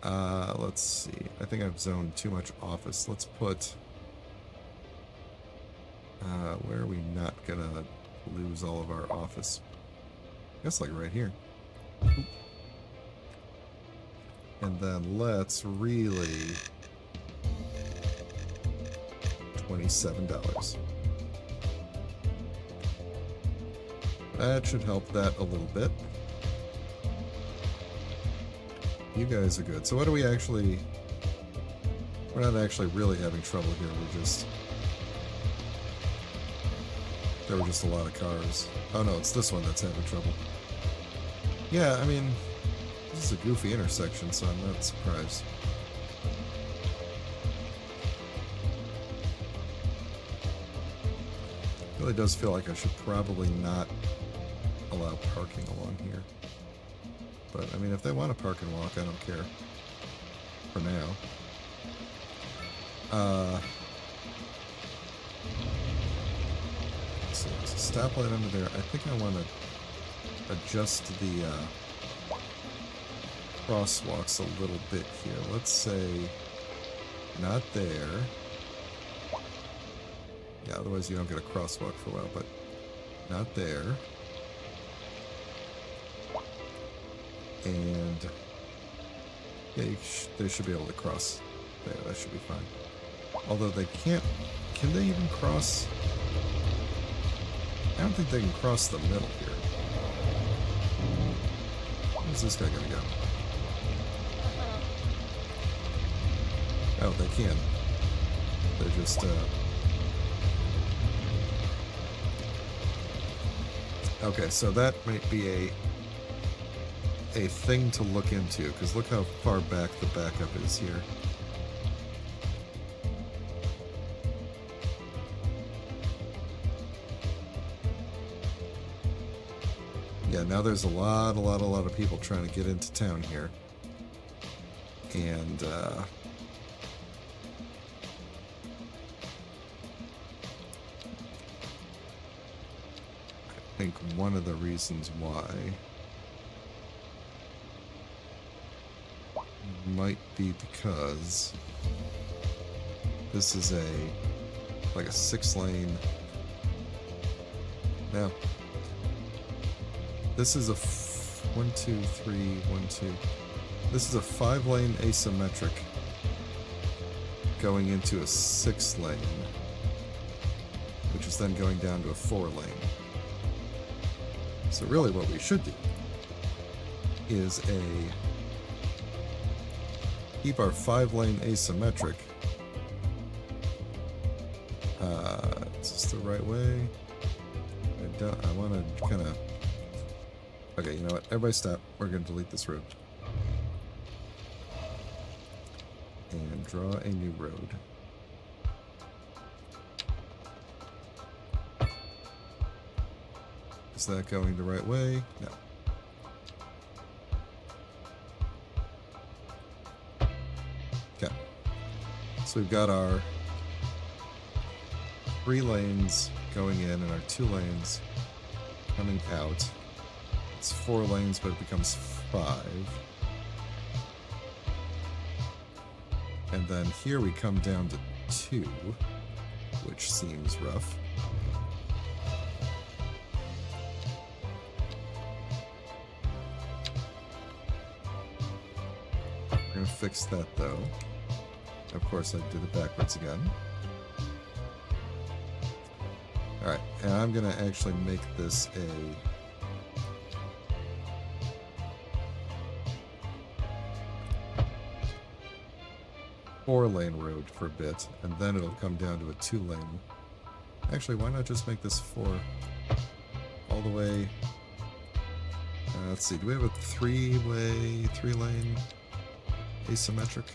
Let's see. I think I've zoned too much office. Let's put... where are we not gonna lose all of our office? I guess like right here. Oop. And then let's really... $27. That should help that a little bit. You guys are good. So what do we actually... We're not actually really having trouble here. We're just... There were just a lot of cars. Oh no, it's this one that's having trouble. Yeah, I mean... This is a goofy intersection, so I'm not surprised. It really does feel like I should probably not allow parking along here. But, I mean, if they want to park and walk, I don't care. For now. So there's a stoplight under there. I think I want to adjust the crosswalks a little bit here. Let's say not there. Yeah, otherwise you don't get a crosswalk for a while, but not there. And yeah, they should be able to cross there. That should be fine. Although they can't... Can they even cross? I don't think they can cross the middle here. Where's this guy gonna go? Oh, they can. They're just, Okay, so that might be a thing to look into, because look how far back the backup is here. Yeah, now there's a lot of people trying to get into town here. And, I think one of the reasons why might be because this is like a 6-lane. No, this is a 1, 2, 3, 1, 2. This is a 5-lane asymmetric going into a 6-lane, which is then going down to a 4-lane. So really what we should do is keep our 5-lane asymmetric. Is this the right way? I want to kind of Okay, you know what? Everybody stop. We're going to delete this road. And draw a new road. Is that going the right way? No. Okay. So we've got our 3 lanes going in and our 2 lanes coming out. It's 4 lanes, but it becomes 5. And then here we come down to 2, which seems rough. We're going to fix that, though. Of course, I did it backwards again. Alright, and I'm going to actually make this a... 4-lane road for a bit, and then it'll come down to a 2-lane. Actually, why not just make this 4 all the way... let's see, do we have a 3-way, 3-lane asymmetric?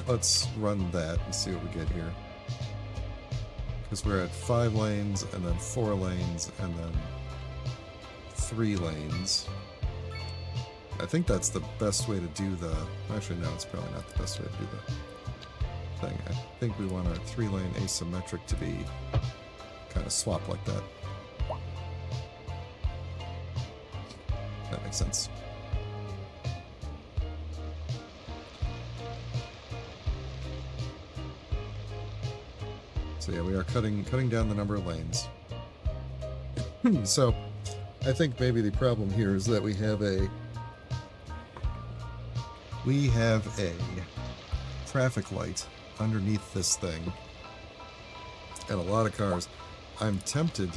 Let's run that and see what we get here. Because we're at 5 lanes, and then 4 lanes, and then 3 lanes. I think that's the best way to do the... Actually, no, it's probably not the best way to do the thing. I think we want our 3-lane asymmetric to be kind of swapped like that. That makes sense. So yeah, we are cutting down the number of lanes. So, I think maybe the problem here is that we have a traffic light underneath this thing, and a lot of cars. I'm tempted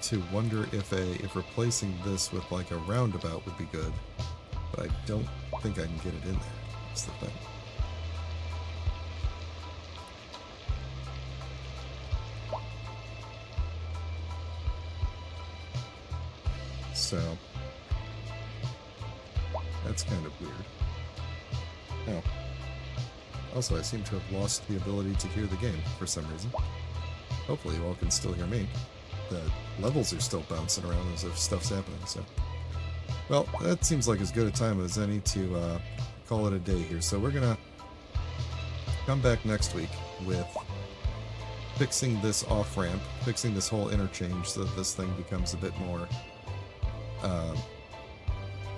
to wonder if replacing this with like a roundabout would be good, but I don't think I can get it in there. That's the thing. So, that's kind of weird. Oh. Also, I seem to have lost the ability to hear the game for some reason. Hopefully you all can still hear me. The levels are still bouncing around as if stuff's happening, so... Well, that seems like as good a time as any to call it a day here. So we're gonna come back next week with fixing this off-ramp, fixing this whole interchange so that this thing becomes a bit more...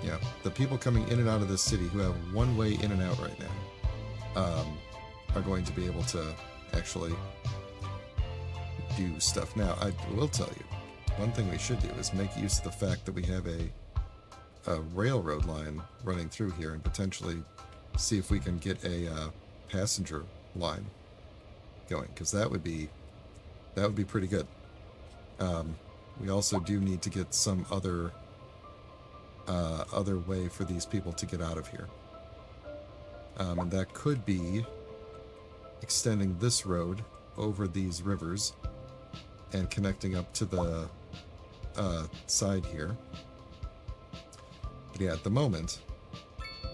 yeah, the people coming in and out of this city who have one way in and out right now are going to be able to actually do stuff. Now, I will tell you, one thing we should do is make use of the fact that we have a railroad line running through here and potentially see if we can get a passenger line going, because that would be pretty good. We also do need to get some other way for these people to get out of here. And that could be extending this road over these rivers and connecting up to the side here. But yeah, at the moment,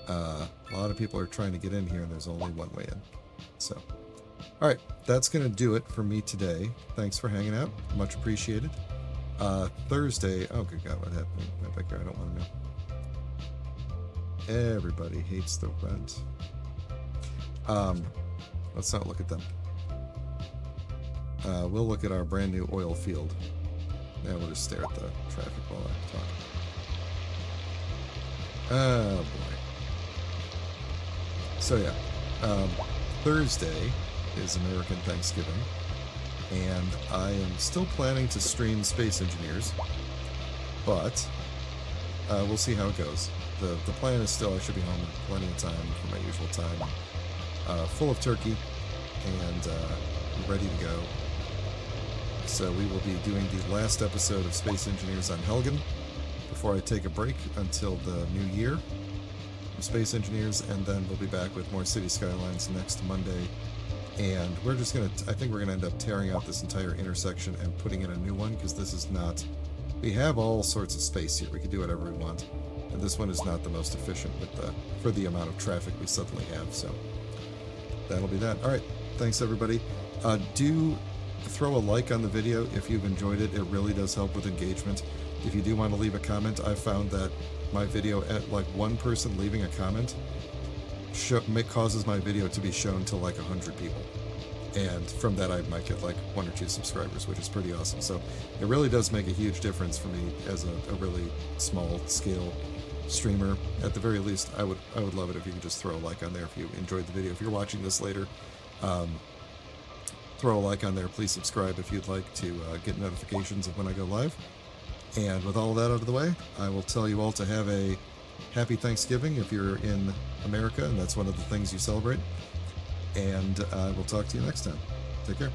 a lot of people are trying to get in here and there's only one way in. So, alright, that's going to do it for me today. Thanks for hanging out. Much appreciated. Thursday... Oh, good God, what happened in my backyard? I don't want to know. Everybody hates the rent. Let's not look at them. We'll look at our brand new oil field. And we'll just stare at the traffic while I talk. Oh, boy. So, yeah. Thursday is American Thanksgiving. and I am still planning to stream Space Engineers, but we'll see how it goes. The plan is still I should be home in plenty of time for my usual time, full of turkey and ready to go. So we will be doing the last episode of Space Engineers on Helgen before I take a break until the new year from Space Engineers, and then we'll be back with more City Skylines next Monday. And we're just going to, I think we're going to end up tearing out this entire intersection and putting in a new one, because this is not, we have all sorts of space here. We can do whatever we want. And this one is not the most efficient for the amount of traffic we suddenly have. So that'll be that. All right. Thanks, everybody. Do throw a like on the video if you've enjoyed it. It really does help with engagement. If you do want to leave a comment, I found that my video, at like one person leaving a comment, causes my video to be shown to like 100 people, and from that I might get like 1 or 2 subscribers, which is pretty awesome. So it really does make a huge difference for me as a really small scale streamer. At the very least, I would love it if you could just throw a like on there if you enjoyed the video. If you're watching this later, throw a like on there. Please subscribe if you'd like to get notifications of when I go live. And with all that out of the way, I will tell you all to have a happy Thanksgiving if you're in America and that's one of the things you celebrate. And I will talk to you next time. Take care.